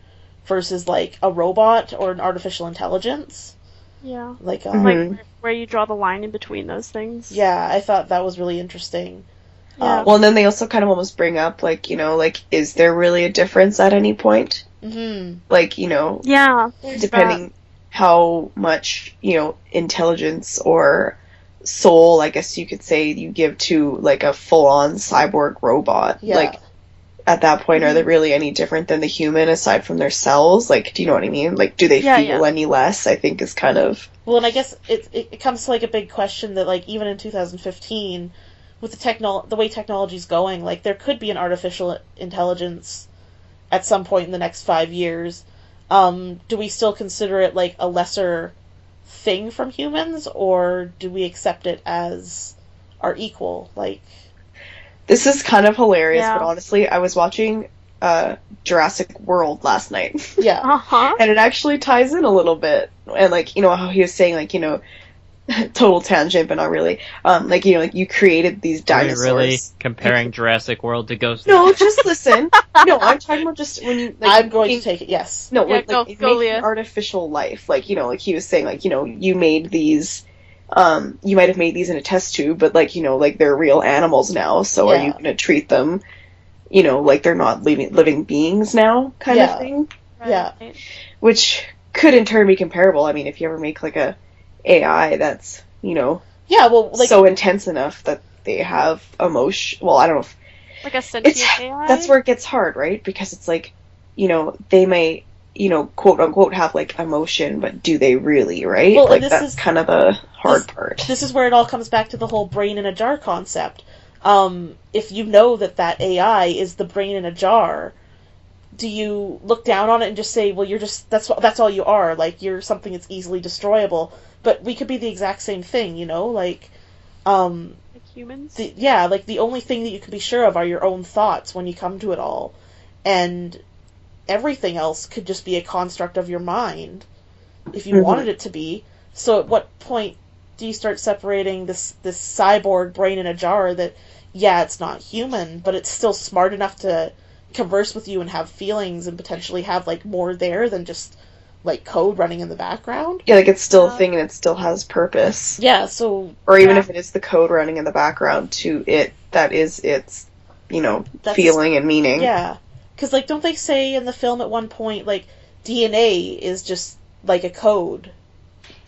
versus, like, a robot or an artificial intelligence. Yeah. Like, Mhm. Like, where you draw the line in between those things. yeah, I thought that was really interesting. Yeah. Well, and then they also kind of almost bring up, like, like, is there really a difference at any point? Mm-hmm. Like, Yeah. there's depending how much, intelligence or soul, I guess you could say, you give to, like, a full-on cyborg robot. Yeah. Like, at that point, are they Mhm. really any different than the human aside from their cells? Like, do you know what I mean? Like, do they Yeah, feel yeah. any less? I think is kind of... Well, and I guess it comes to, like, a big question that, like, even in 2015, with the way technology's going, like, there could be an artificial intelligence at some point in the next 5 years. Do we still consider it, like, a lesser thing from humans, or do we accept it as our equal? Like, This is kind of hilarious, Yeah. but honestly, I was watching Jurassic World last night. yeah, Uh-huh. And it actually ties in a little bit. And, like, how he was saying, like, total tangent, but not really. Like, like, you created these Are we dinosaurs. really comparing Jurassic World to Ghost? No, just listen. No, I'm talking about just when you... Like, I'm going to making- take it, yes. No, Yeah, like, go, making Leah. artificial life. Like, like he was saying, like, you made these... you might have made these in a test tube, but, like, like, they're real animals now, so are Yeah. you going to treat them, like they're not living beings now, kind Yeah. of thing? Yeah. Right. Which could in turn be comparable. I mean, if you ever make, like, a AI that's, Yeah, well, like, so intense enough that they have emotion... Well, I don't know if... Like a sentient It's AI? that's where it gets hard, right? Because it's like, they may, quote unquote, have like emotion, but do they really, right? Well, and like this that's is- kind of the hard part. this is where it all comes back to the whole brain in a jar concept. If you know that AI is the brain in a jar, do you look down on it and just say, well, you're just, that's all you are, like, you're something that's easily destroyable? But we could be the exact same thing, like, Like humans? like, the only thing that you can be sure of are your own thoughts when you come to it all. And everything else could just be a construct of your mind, if you Mhm. wanted it to be. So at what point do you start separating this cyborg brain in a jar that, yeah, it's not human, but it's still smart enough to converse with you and have feelings and potentially have, like, more there than just, like, code running in the background? Yeah, like it's still a Yeah. thing and it still has purpose. Yeah, so Or even Yeah. if it is the code running in the background to it, that is its, That's- feeling and meaning. yeah. Because, like, don't they say in the film at one point, like, DNA is just, like, a code?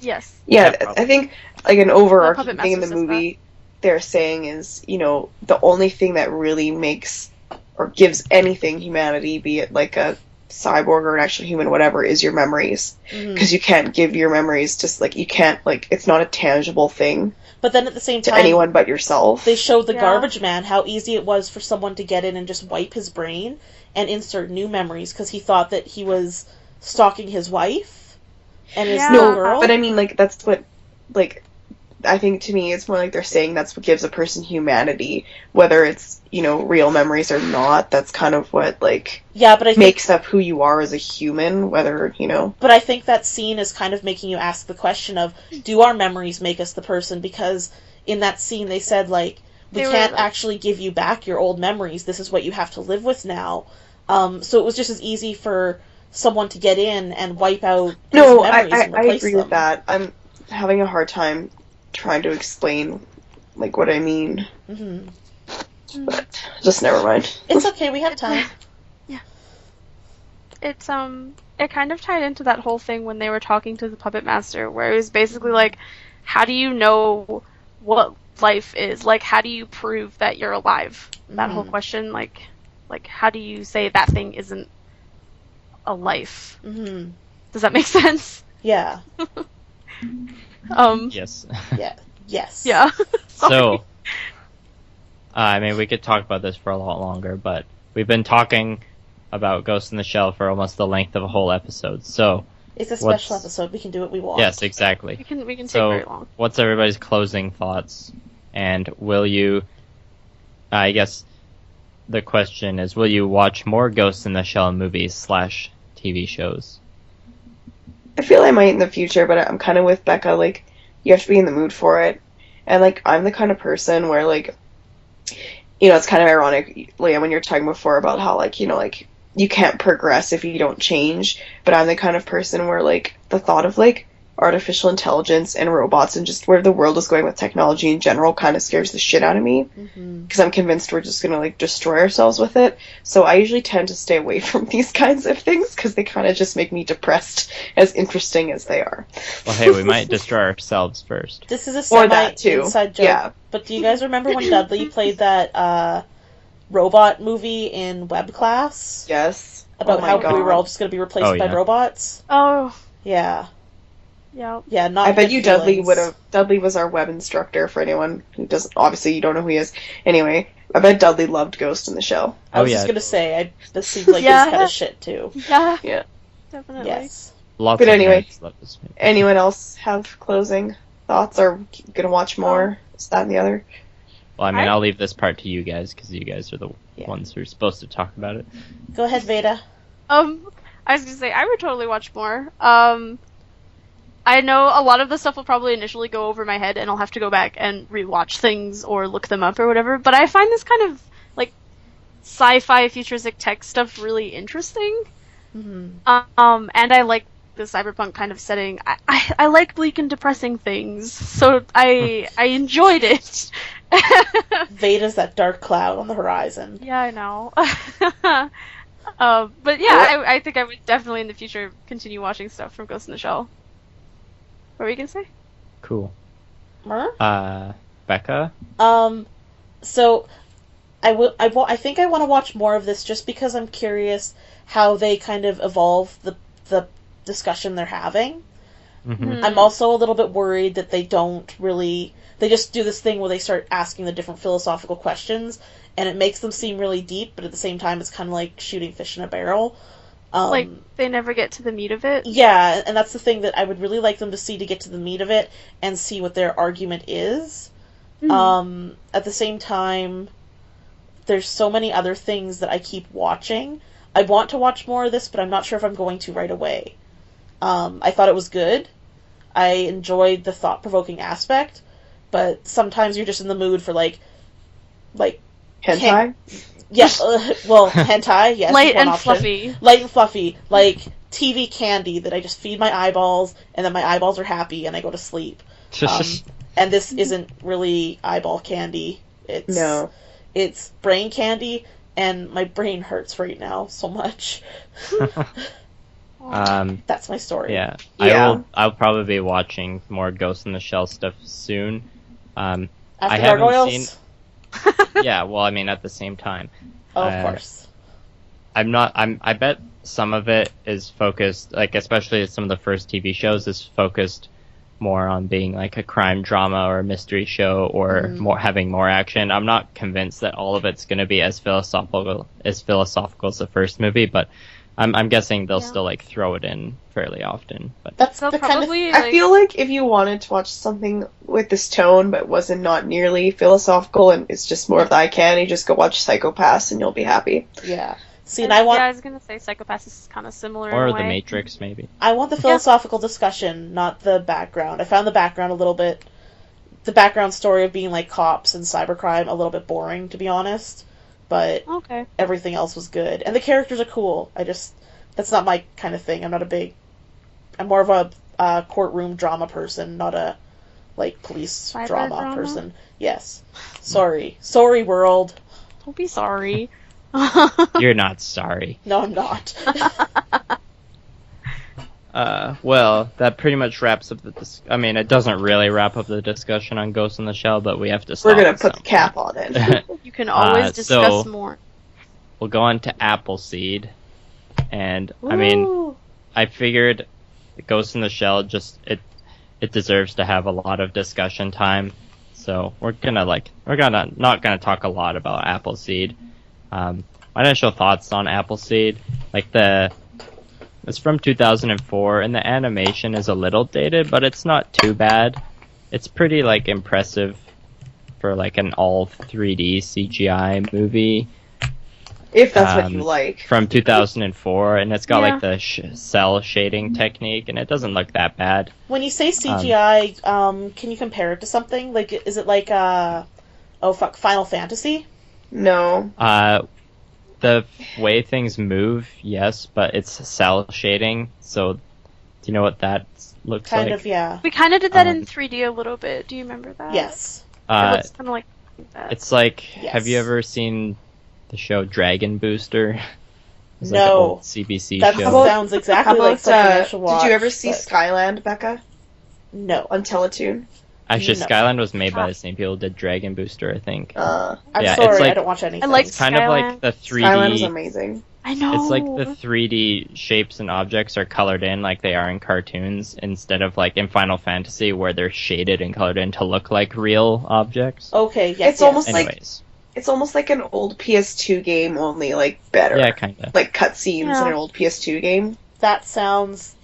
Yes. Yeah, Yeah, probably. I think like an The overarching Puppet thing in the Master says movie they're saying is, the only thing that really makes or gives anything humanity, be it like a cyborg or an actual human, whatever, is your memories. Mhm. Because you can't give your memories just like you can't like it's not a tangible thing But then at the same to time, anyone but yourself. they showed the Yeah. garbage man how easy it was for someone to get in and just wipe his brain and insert new memories because he thought that he was stalking his wife and his Yeah. little No, girl. but I mean like that's what like I think to me it's more like they're saying that's what gives a person humanity, whether it's, real memories or not. That's kind of what, like, Yeah, but I think, makes up who you are as a human, whether, but I think that scene is kind of making you ask the question of, do our memories make us the person? Because in that scene they said, like, we can't actually give you back your old memories. This is what you have to live with now. So it was just as easy for someone to get in and wipe out his memories and I replace agree them. with that. I'm having a hard time trying to explain, like, what I mean. Mm-hmm. But just never mind. It's okay, we have time. Yeah. It's, it kind of tied into that whole thing when they were talking to the puppet master, where it was basically like, how do you know what life is? Like, how do you prove that you're alive? That whole question, like, how do you say that thing isn't a life? Mm-hmm. Does that make sense? Yeah. Yes. Yeah. Yes. Yeah. So, I mean, we could talk about this for a lot longer, but we've been talking about Ghost in the Shell for almost the length of a whole episode. So, It's a special episode. We can do what we want. yes, exactly. We can take So, very long. what's everybody's closing thoughts? And will you? I guess the question is, will you watch more Ghost in the Shell movies / TV shows? I feel I might in the future, but I'm kind of with Becca, like, you have to be in the mood for it. And, like, I'm the kind of person where, like, it's kind of ironic, Liam, when you're talking before about how, like, like, you can't progress if you don't change, but I'm the kind of person where, like, the thought of, like, artificial intelligence and robots and just where the world is going with technology in general kind of scares the shit out of me, because I'm convinced we're just going to, like, destroy ourselves with it. So I usually tend to stay away from these kinds of things, because they kind of just make me depressed, as interesting as they are. Well, hey, we might destroy ourselves first. This is a Or that, too. inside joke. Yeah. But do you guys remember when Dudley played that robot movie in web class? Yes. About Oh my how God. we were all just going to be replaced by robots? Oh. Yeah. Yeah. Yeah, not I bet good you feelings. Dudley was our web instructor, for anyone who doesn't, obviously you don't know who he is. Anyway, I bet Dudley loved Ghost in the Shell. I was just going to say, this seems like Yeah. his kind of shit, too. Yeah. Yeah. Definitely. Yes. Lots But of anyway, nerds love this movie. Anyone else have closing thoughts, or gonna watch more? Is that and the other? Well, I mean, I- I'll leave this part to you guys, because you guys are the Yeah. ones who are supposed to talk about it. Go ahead, Veda. I was gonna say, I would totally watch more. I know a lot of the stuff will probably initially go over my head, and I'll have to go back and rewatch things or look them up or whatever, but I find this kind of, like, sci-fi futuristic tech stuff really interesting. Mm-hmm. And I like the cyberpunk kind of setting. I like bleak and depressing things, so I enjoyed it. Veda's that dark cloud on the horizon. Yeah, I know. But yeah, I think I would definitely in the future continue watching stuff from Ghost in the Shell. What were you gonna say? Cool. Mer? Becca? So I think I want to watch more of this just because I'm curious how they kind of evolve the discussion they're having. Mm-hmm. I'm also a little bit worried that they just do this thing where they start asking the different philosophical questions, and it makes them seem really deep, but at the same time it's kind of like shooting fish in a barrel. Like, they never get to the meat of it? Yeah, and that's the thing that I would really like them to see to get to the meat of it and see what their argument is. Mm-hmm. At the same time, there's so many other things that I keep watching. I want to watch more of this, but I'm not sure if I'm going to right away. I thought it was good. I enjoyed the thought-provoking aspect, but sometimes you're just in the mood for, like Hentai? Yeah, well, hentai, yes. Light is one and option. fluffy. Light and fluffy, like TV candy that I just feed my eyeballs, and then my eyeballs are happy, and I go to sleep. And this isn't really eyeball candy. It's brain candy, and my brain hurts right now so much. That's my story. Yeah. Yeah. I'll probably be watching more Ghost in the Shell stuff soon. After I haven't Gargoyles? seen. Yeah, well, I mean, at the same time. Oh, of course. I bet some of it is focused, like, especially some of the first TV shows, is focused more on being like a crime drama or a mystery show, or having more action. I'm not convinced that all of it's going to be as philosophical as the first movie, but I'm guessing they'll Yeah. still like throw it in fairly often, but That's They'll the kind of probably I feel like if you wanted to watch something with this tone but wasn't not nearly philosophical and it's just more of the eye candy, just go watch Psycho-Pass and you'll be happy. yeah. See, and I Yeah, want I was gonna say Psycho-Pass is kind of similar or in a the way. Matrix maybe. the philosophical discussion, not the background. I found the background the background story of being like cops and cybercrime a little bit boring, to be honest. But Okay. everything else was good, and the characters are cool. That's not my kind of thing. I'm more of a courtroom drama person, not a like police Cyber drama drama? person. Yes. Sorry, world. Don't be sorry. You're not sorry. No, I'm not. Well, that pretty much wraps up I mean, it doesn't really wrap up the discussion on Ghost in the Shell, but we have to stop. We're gonna at put the some cap point. on it. You can always discuss so- more. We'll go on to Appleseed, and I mean, Ooh. I figured Ghost in the Shell it deserves to have a lot of discussion time. So we're not gonna talk a lot about Appleseed. My initial thoughts on Appleseed, it's from 2004, and the animation is a little dated, but it's not too bad. It's pretty like impressive for like an all 3D CGI movie. If that's what you like. From 2004, and it's got Yeah. like the cell shading technique, and it doesn't look that bad. When you say CGI, can you compare it to something? Like, is it like Final Fantasy? No. The way things move, yes, but it's cell shading. So, do you know what that looks Kind like? of, yeah. We kind of did that in Um, 3D a little bit. Do you remember that? Yes. It looks kind of like that. It's like, Yes. have you ever seen the show Dragon Booster? It's like No. an old CBC That show. sounds How exactly like about, something I should watch. did you ever see but Skyland, Becca? No. On Teletoon? Actually, No. Skyland was made by the same people who did Dragon Booster, I think. I'm Yeah, sorry, it's like- I don't watch anything. I like It's kind of like the 3D. Skyland was amazing. I know. It's like the 3D shapes and objects are colored in like they are in cartoons, instead of like in Final Fantasy where they're shaded and colored in to look like real objects. Okay, yes, It's almost like- Anyways, It's almost like an old PS2 game, only like better. yeah, kind of. Like cutscenes Yeah. in an old PS2 game. that sounds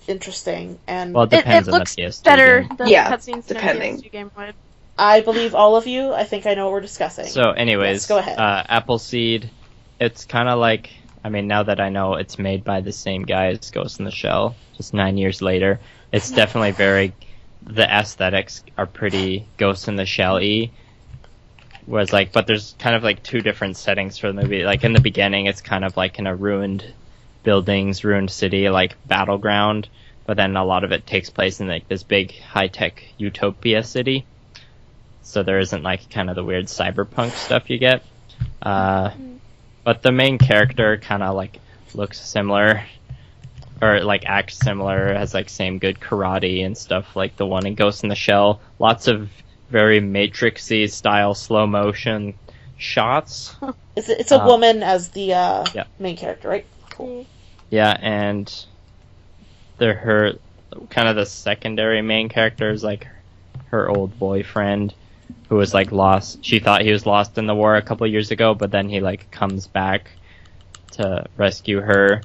interesting, and Well, it It depends on the looks PS2 better game. than Yeah, cutscenes depending. in a PS2 game would. I believe all of you. I think I know what we're discussing. So, anyways, Yes, go ahead. Appleseed. It's kind of like, I mean, now that I know it's made by the same guy as Ghost in the Shell, just 9 years later, it's definitely the aesthetics are pretty Ghost in the Shell-y. Whereas, like, but there's kind of like two different settings for the movie. Like, in the beginning, it's kind of like in a ruined buildings, ruined city, like battleground. But then a lot of it takes place in like this big high-tech utopia city. So there isn't like kind of the weird cyberpunk stuff you get. But the main character kind of like looks similar, or like acts similar, has like same good karate and stuff like the one in Ghost in the Shell. Lots of very Matrixy style slow motion shots. it's a woman as the main character, right? Cool. Yeah, and her kind of the secondary main character is like her old boyfriend, who was like lost. She thought he was lost in the war a couple years ago, but then he like comes back to rescue her.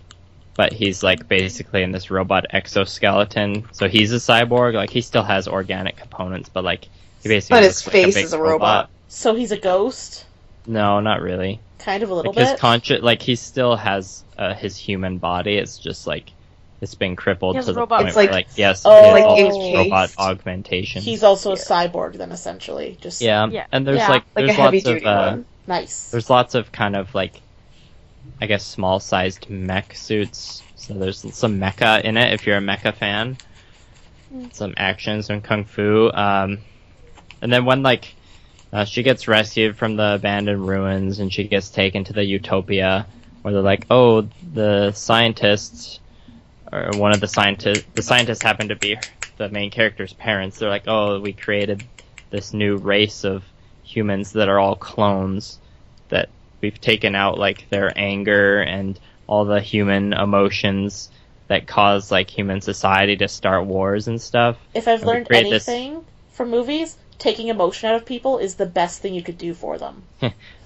But he's like basically in this robot exoskeleton, so he's a cyborg. Like he still has organic components, but like he basically. But his looks like face big is a robot. So he's a ghost, No, not really. kind of a little Like his bit. conscious, like he still has his human body. It's just like it's been crippled He has to the robot point It's where, like- like yes, Oh. he has like all encased. this robot augmentation. He's also a cyborg, then essentially. Just yeah. Yeah. And there's Yeah. Like there's a heavy lots of duty one. nice. there's lots of kind of like, I guess, small sized mech suits. So there's some mecha in it if you're a mecha fan. Some action, some kung fu. And then when like she gets rescued from the abandoned ruins and she gets taken to the utopia, where they're like, oh, the scientists, or one of the scientists happen to be the main character's parents. They're like, oh, we created this new race of humans that are all clones, that we've taken out like their anger and all the human emotions that cause like human society to start wars and stuff. If I've And we learned create this- anything from movies, taking emotion out of people is the best thing you could do for them.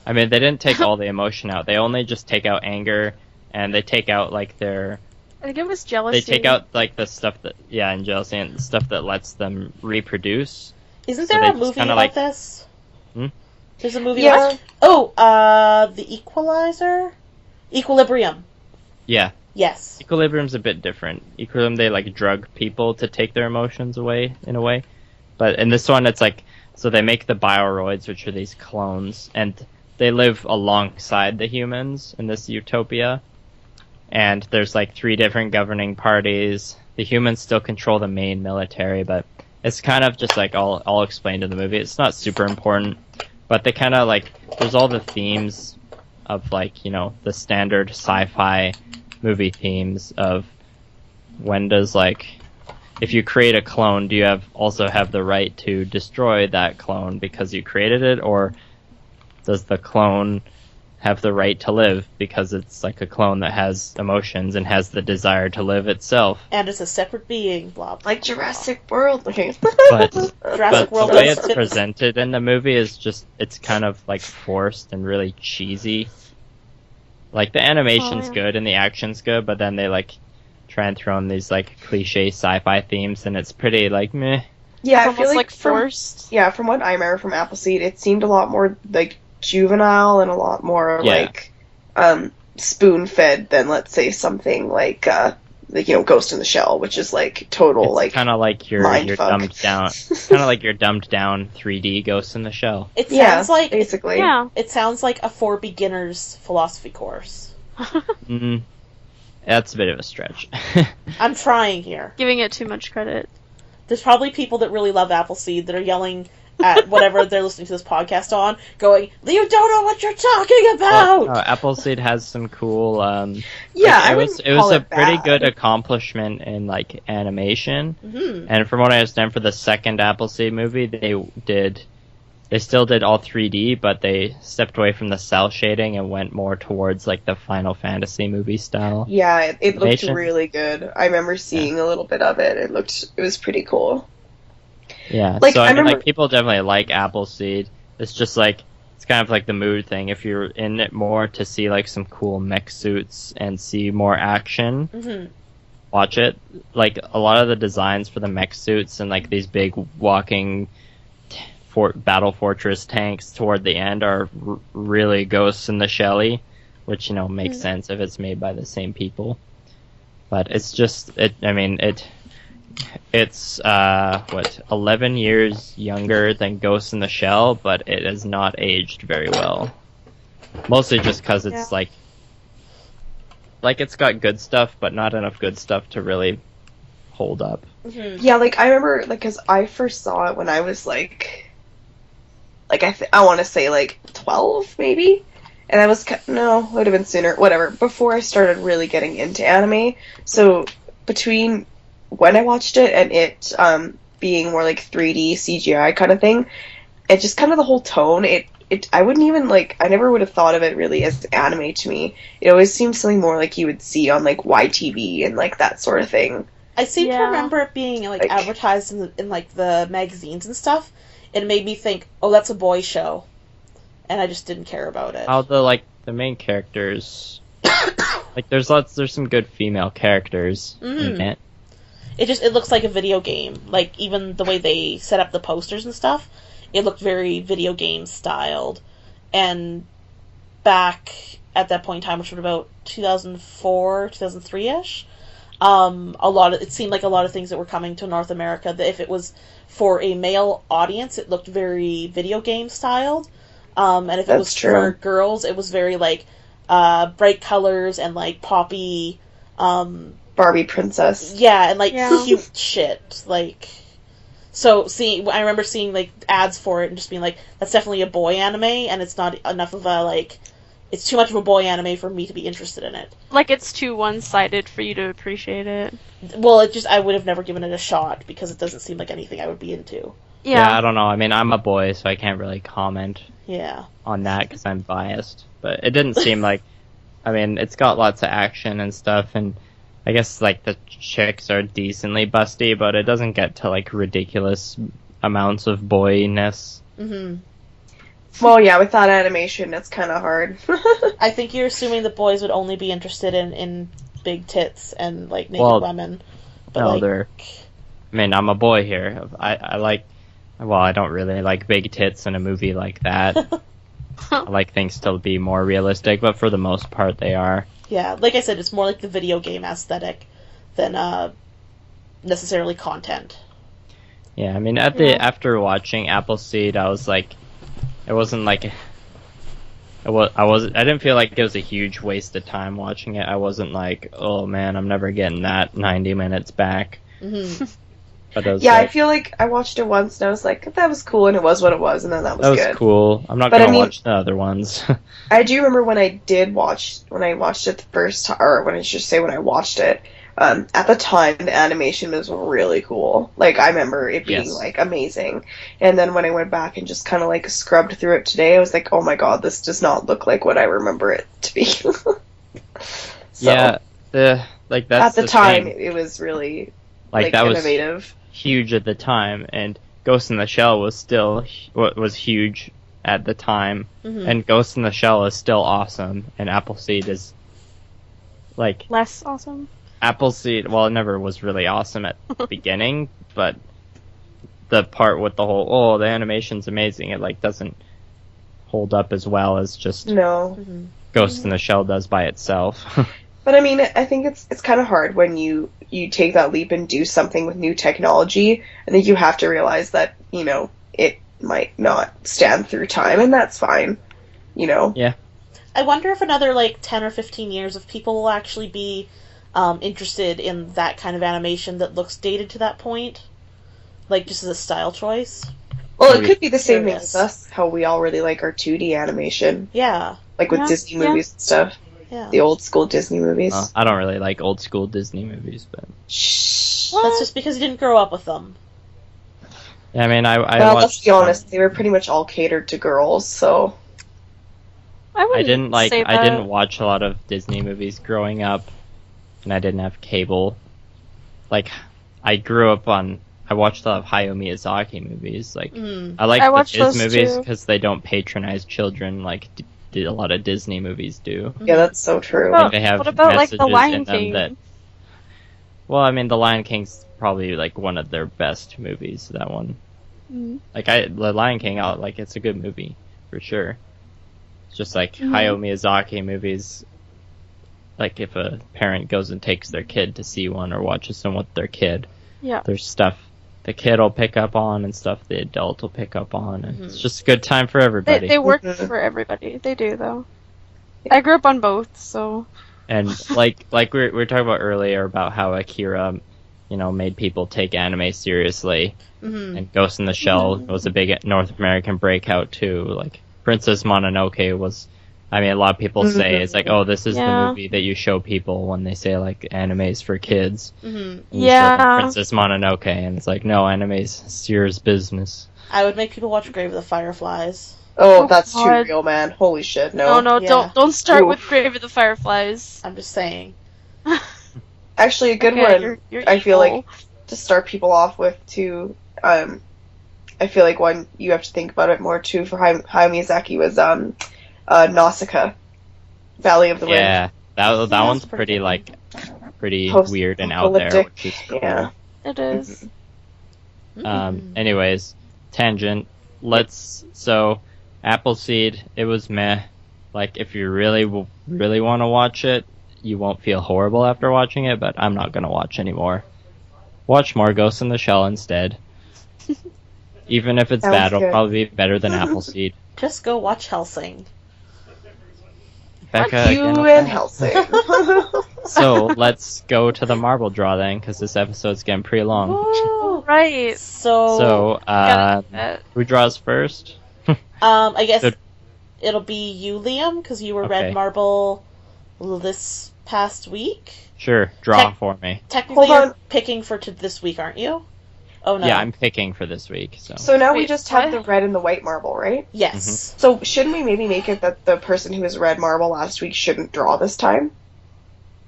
I mean, they didn't take all the emotion out. They only just take out anger and they take out like their I think it was jealousy. they take out like the stuff that and jealousy and stuff that lets them reproduce. Isn't So there they a just movie kinda, about like- this? Hmm? There's a movie. Yeah. The Equalizer, Equilibrium. Yeah, Yes. Equilibrium's a bit different. Equilibrium, they like drug people to take their emotions away in a way, but in this one it's like, so they make the bioroids, which are these clones, and they live alongside the humans in this utopia. And there's like 3 different governing parties. The humans still control the main military, but it's kind of just like all explained in the movie. It's not super important, but they kind of like, there's all the themes of like, you know, the standard sci-fi movie themes of when does like, if you create a clone, do you also have the right to destroy that clone because you created it, or does the clone have the right to live because it's like a clone that has emotions and has the desire to live itself? And it's a separate being. Blah. Blah Like Jurassic World. Okay. But Jurassic but World. the way does it's fit- presented in the movie is just, it's kind of like forced and really cheesy. Like the animation's Oh, yeah. good and the action's good, but then they like try and throw in these like cliche sci-fi themes, and it's pretty like meh. Yeah, I Almost feel like from, forced. yeah, from what I remember from Appleseed, it seemed a lot more like juvenile and a lot more Yeah. like spoon-fed than, let's say, something like Ghost in the Shell, which is like total It's like kind of like your mindfuck. dumbed down, kind of like your dumbed down 3D Ghost in the Shell. It yeah, sounds like basically. Yeah. it sounds like a for beginners philosophy course. Mm, that's a bit of a stretch. I'm trying here. Giving it too much credit. There's probably people that really love Appleseed that are yelling at whatever they're listening to this podcast on, going, "You don't know what you're talking about." Appleseed has some cool. Yeah, like, I it was wouldn't it was call a it pretty bad. good accomplishment in like animation. Mhm. And from what I understand, for the second Appleseed movie, they still did all 3D, but they stepped away from the cell shading and went more towards like the Final Fantasy movie style. Yeah, it looked Animation. really good. I remember seeing a little bit of it. It was pretty cool. Yeah, Like, so I I mean, remember- like people definitely like Appleseed. It's just like, it's kind of like the mood thing. If you're in it more to see like some cool mech suits and see more action, Mhm. watch it. Like a lot of the designs for the mech suits and like these big walking battle fortress tanks toward the end are really Ghosts in the Shelly, which, you know, makes sense if it's made by the same people. But it's just it's 11 years younger than Ghost in the Shell, but it has not aged very well. Mostly just because it's Yeah. like it's got good stuff, but not enough good stuff to really hold up. Mhm. Yeah, like I remember, like, because I first saw it when I was I want to say like 12 maybe, and I was no, it would have been sooner, whatever. Before I started really getting into anime, so between when I watched it and it being more like 3D CGI kind of thing, it just kind of the whole tone. I wouldn't even I never would have thought of it really as anime to me. It always seemed something more like you would see on like YTV and like that sort of thing. I seem to Yeah. remember it being Like- advertised in like the magazines and stuff. It made me think, oh, that's a boy show, and I just didn't care about it. How the main characters, like there's some good female characters in it. It looks like a video game. Like even the way they set up the posters and stuff, it looked very video game styled. And back at that point in time, which was about 2004, 2003-ish, it seemed like a lot of things that were coming to North America, that if it was for a male audience, it looked very video game styled. And if it That's was true. for girls, it was very bright colors and poppy, Barbie princess. yeah, and Yeah. cute shit. So I remember seeing ads for it and just being like, that's definitely a boy anime, and it's not enough of it's too much of a boy anime for me to be interested in it. Like it's too one-sided for you to appreciate it. Well, I would have never given it a shot because it doesn't seem like anything I would be into. Yeah, I don't know. I mean, I'm a boy, so I can't really comment Yeah. on that because I'm biased. But it didn't seem like. I mean, it's got lots of action and stuff, and I guess the chicks are decently busty, but it doesn't get to ridiculous amounts of boyness. Mm-hmm. Well, yeah, with that animation, it's kind of hard. I think you're assuming that boys would only be interested in big tits and like naked Well, women. But no, like, they're. I mean, I'm a boy here. I like. Well, I don't really like big tits in a movie like that. I like things to be more realistic, but for the most part, they are. yeah, like I said, it's more like the video game aesthetic than necessarily content. Yeah, I mean, Yeah. after watching Appleseed, I was like, it wasn't like. I didn't feel like it was a huge waste of time watching it. I wasn't like, oh man, I'm never getting that 90 minutes back. Hmm But I was Yeah, I like, feel like I watched it once and I was like, that was cool, and it was what it was, and then that was that was good. cool. I'm not But gonna I mean- watch the other ones. I do remember when I watched it the first time, or when I should say when I watched it, at the time the animation was really cool. Like, I remember it being, Yes. like, amazing. And then when I went back and just kind of, like, scrubbed through it today, I was like, oh my god, this does not look like what I remember it to be. So, Yeah, like that's at the time, thing. it was really, Like that was innovative. huge at the time, and Ghost in the Shell was still what was huge at the time, hmm and Ghost in the Shell is still awesome, and Appleseed is like Less awesome. Appleseed. Well, it never was really awesome at the beginning, but the part with the whole the animation's amazing, it like doesn't hold up as well as just No. hmm Ghost in the Shell does by itself. But I mean, I think it's kind of hard when you take that leap and do something with new technology. I think you have to realize that, it might not stand through time, and that's fine. I wonder if another like 10 or 15 years if people will actually be interested in that kind of animation that looks dated to that point, like just as a style choice. Well, it could be the same thing Curious. with us, how we all really like our 2D animation, Yeah, like with Yeah, Disney yeah. movies and stuff. yeah. The old school Disney movies. I don't really like old school Disney movies, but Shh. That's just because you didn't grow up with them. yeah, I mean, I Well, watched. let's be honest, they were pretty much all catered to girls, so... I I wouldn't didn't like. say I that. didn't watch a lot of Disney movies growing up, and I didn't have cable. Like, I grew up on. I watched a lot of Hayao Miyazaki movies. Like, Mm. I like I watched his those movies too. because they don't patronize children like a lot of Disney movies do. Yeah, that's so true. Well, They have what about like the messages Lion in them King? that. Well, I mean, The Lion King's probably like one of their best movies. That one, Mm. like The Lion King, like it's a good movie for sure. It's just like Mhm. Hayao Miyazaki movies. Like if a parent goes and takes their kid to see one or watches them with their kid, Yeah. there's stuff the kid will pick up on and stuff the adult will pick up on, and it's Mhm. just a good time for They, everybody. they work Mhm. for everybody. They do though. I grew up on both, so And like we were talking about earlier about how Akira, made people take anime seriously. hmm And Ghost in the Shell was a big North American breakout too. Like Princess Mononoke was. I mean, a lot of people say it's like, oh, this is the Yeah. movie that you show people when they say like anime's for kids. hmm And you show them Yeah. Princess Mononoke, and it's like, no, anime's serious business. I would make people watch Grave of the Fireflies. Oh, Oh, that's too God. real, man. Holy shit, no, no. Yeah. don't start Oof. with Grave of the Fireflies. I'm just saying. Actually, a good Okay, one you're I feel evil. like to start people off with, too. I feel like one you have to think about it more, too, for Hayao Miyazaki was Nausicaa, Valley of the Wind. Yeah, that That's one's pretty pretty good. like pretty weird and out there, Post-apocalyptic, which is cool. Yeah. It is. Mm. Anyways, tangent. So Appleseed, it was meh. Like if you really want to watch it, you won't feel horrible after watching it. But I'm not gonna watch anymore. Watch more Ghost in the Shell instead. Even if it's Sounds bad, it'll good. probably be better than Appleseed. Just go watch Helsing. Becca, You again with and that? Helsing. So let's go to the marble draw then, because this episode's getting pretty long. Woo! Right. So, Gotta do that. who draws first? I guess Good. it'll be you, Liam, because you were Okay. Red Marble this past week. Sure, draw Tec- for me. Technically, Hold you're on. picking for this week, aren't you? Oh no. Yeah, I'm picking for this week. So So now we Wait, just have what? the red and the white marble, right? Yes. So shouldn't we maybe make it that the person who was red marble last week shouldn't draw this time?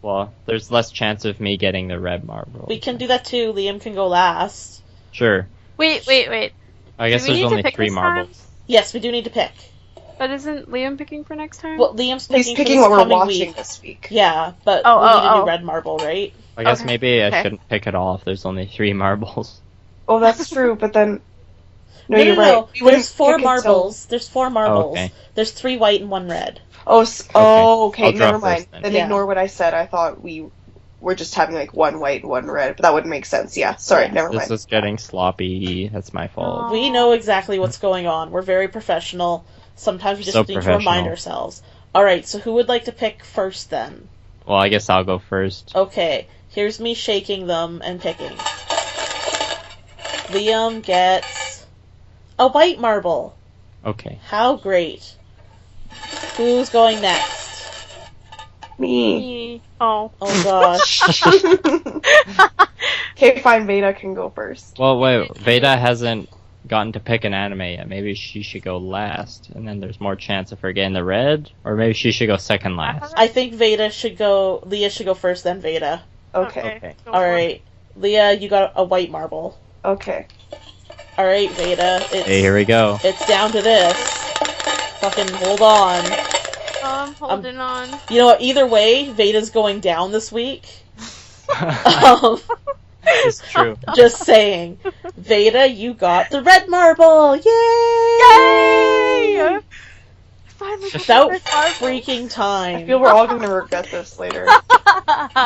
well, there's less chance of me getting the red marble. We can do that too. Liam can go last. Sure. Wait. I guess Do we there's need to only pick 3 this marbles. Yes, we do need to pick. But isn't Liam picking for next time? Well, Liam's He's picking, picking for what this we're coming watching week. this week. Yeah, but Oh, we need oh, to do oh. Red Marble, right? I guess Okay. maybe I Okay. shouldn't pick it all if there's only 3 marbles. Oh, that's true, but then... No, No, you're right. We wouldn't There's 4 pick until- marbles. There's 4 marbles. okay. There's 3 white and 1 red. Oh, okay, I'll draw never mind. first then. Then Yeah. ignore what I said. I thought we were just having like 1 white and 1 red, but that wouldn't make sense. Yeah, sorry, Yeah. never This mind. is getting sloppy. That's my fault. Oh. We know exactly what's going on. We're very professional. Sometimes we just So need to remind professional. ourselves. Alright, so who would like to pick first then? Well, I guess I'll go first. Okay, here's me shaking them and picking. Liam gets a white marble. Okay. How great. Who's going next? Me. Oh. Oh gosh. Okay, fine, Veda can go first. Well, wait. Veda hasn't gotten to pick an anime yet. Maybe she should go last, and then there's more chance of her getting the red. Or maybe she should go second last. I think Leah should go first, then Veda. Okay. Okay. Go for it. Alright. Leah, you got a white marble. Okay. Alright, Veda. Hey, here we go. It's down to this. Fucking hold on. I'm holding on. You know what? Either way, Veda's going down this week. Um, It's true. just saying. Veda, you got the red marble! Yay! Yay! Finally got About the red marble. freaking time. I feel we're all gonna regret this later.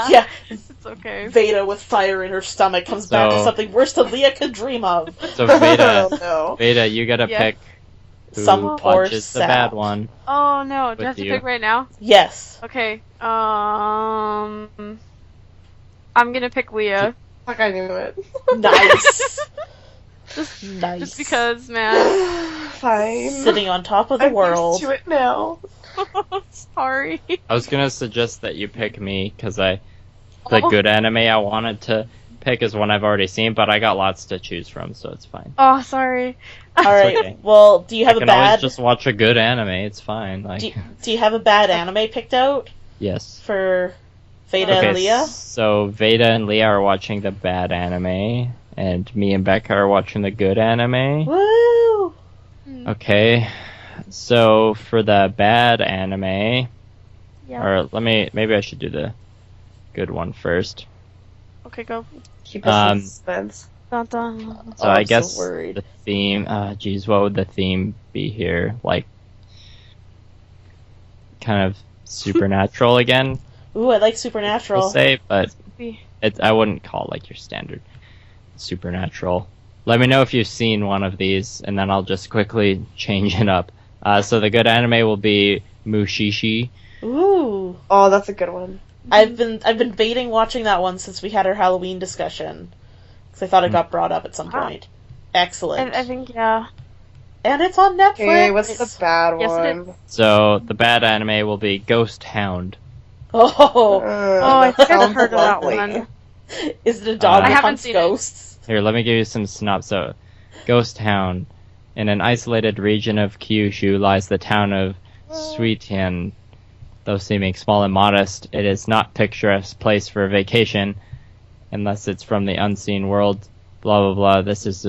Yeah, It's okay. Veda with fire in her stomach comes back with So- something worse than Leah could dream of. So Veda, Oh, no. Veda, you gotta Yeah. pick who Some poor watches the sap. bad one. Oh no, do I have With to you. pick right now? Yes. Okay. I'm gonna pick Leah. Fuck, I knew it. Nice. Just, Nice. just because, man. Fine. Sitting on top of the I'm world. used to it now. Sorry. I was gonna suggest that you pick me because the Oh. good anime I wanted to pick is one I've already seen, but I got lots to choose from, so it's fine. Oh, sorry. Alright, okay. well, do you have I a can always bad just watch a good anime. It's fine. Like, do you have a bad anime picked out yes. for Veda Okay, and Leah? so Veda and Leah are watching the bad anime, and me and Becca are watching the good anime. Woo! Okay, so for the bad anime, Yeah. or maybe I should do the good one first. Okay, go. Keep us Um, in suspense. Dun, dun. So Oh, I I'm so guess worried. the theme, geez, what would the theme be here? Like, kind of supernatural again, Ooh, I like we'll Supernatural. say, but Be- I wouldn't call it like your standard supernatural. Let me know if you've seen one of these, and then I'll just quickly change it up. So the good anime will be Mushishi. Ooh. Oh, that's a good one. I've been baiting watching that one since we had our Halloween discussion. Because I thought it got brought up at some Ah. point. Excellent. I think, yeah. And it's on Netflix. Okay, what's the bad Yes, it one? So the bad anime will be Ghost Hound. Oh, Oh, I think I've sounds heard of that lovely. one. is it a dog I that haven't hunts seen it. ghosts? Here, let me give you some synopsis. So, Ghost Town. In an isolated region of Kyushu lies the town of Suitian. Though seeming small and modest, it is not picturesque place for a vacation, unless it's from the unseen world. Blah blah blah. This is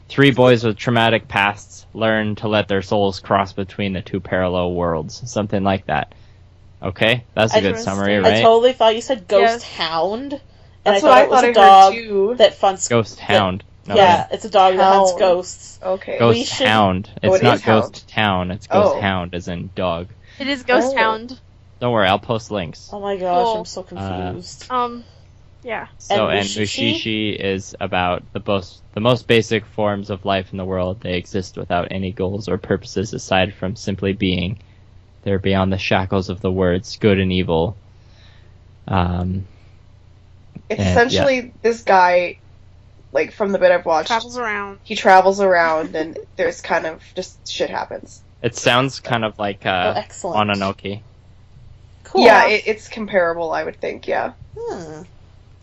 three boys with traumatic pasts learn to let their souls cross between the two parallel worlds. Something like that. Okay, that's a good summary, Interesting. right? I totally thought you said ghost Yes. hound. And That's I what thought I it was thought I a dog heard too. that hunts. Ghost Hound. No, yeah, it's a dog that hunts Hound. ghost. Okay. We Ghost should- Hound. Oh, It's it not is Hound. Ghost Town. It's Ghost Oh. Hound, as in dog. It is Ghost Oh. Hound. Don't worry, I'll post links. Oh my gosh, Cool. I'm so confused. Yeah. So, And and Mushishi? Mushishi is about the most basic forms of life in the world. They exist without any goals or purposes aside from simply being. They're beyond the shackles of the words good and evil. It's and, essentially this guy, like from the bit I've watched, Travels around. he travels around and there's kind of just shit happens. It sounds kind of like Oh, excellent. Mononoke. Cool. Yeah, it's comparable, I would think. Yeah. Hmm.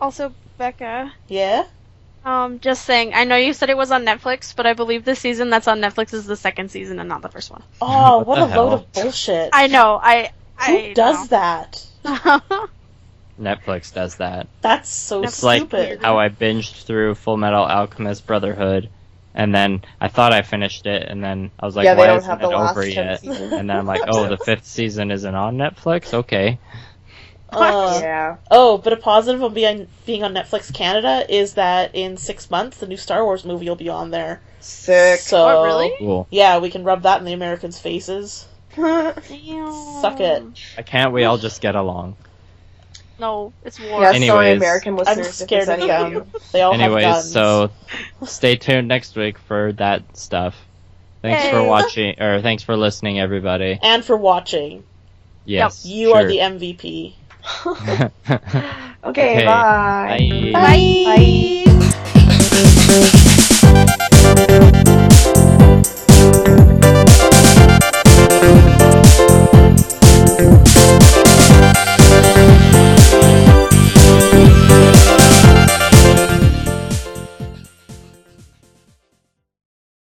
Also, Becca, Yeah? just saying, I know you said it was on Netflix, but I believe the season that's on Netflix is the second season and not the first one. Oh, What what the a hell? load of bullshit. I know, Who does that? that? Netflix does that. That's so It's like stupid. how I binged through Full Metal Alchemist Brotherhood And then I thought I finished it, and then I was like, Yeah, they why don't isn't have it the last over 10 yet? seasons. And then I'm like, oh, the 5th season isn't on Netflix? Okay. Yeah. Oh, but a positive on being on Netflix Canada is that in 6 months, the new Star Wars movie will be on there. Sick. So, What, really? Cool. yeah, we can rub that in the Americans' faces. Damn. Suck it. I can't we all just get along? No, it's war. Yeah, sorry, Anyways, American I'm listeners. if scared there's of any of them. you. They all have Anyways, guns. so stay tuned next week for that stuff. Thanks for Yay. watching, or thanks for listening, everybody. And for watching. Yes. You are sure. the MVP. Okay, Okay, bye. Bye. Bye.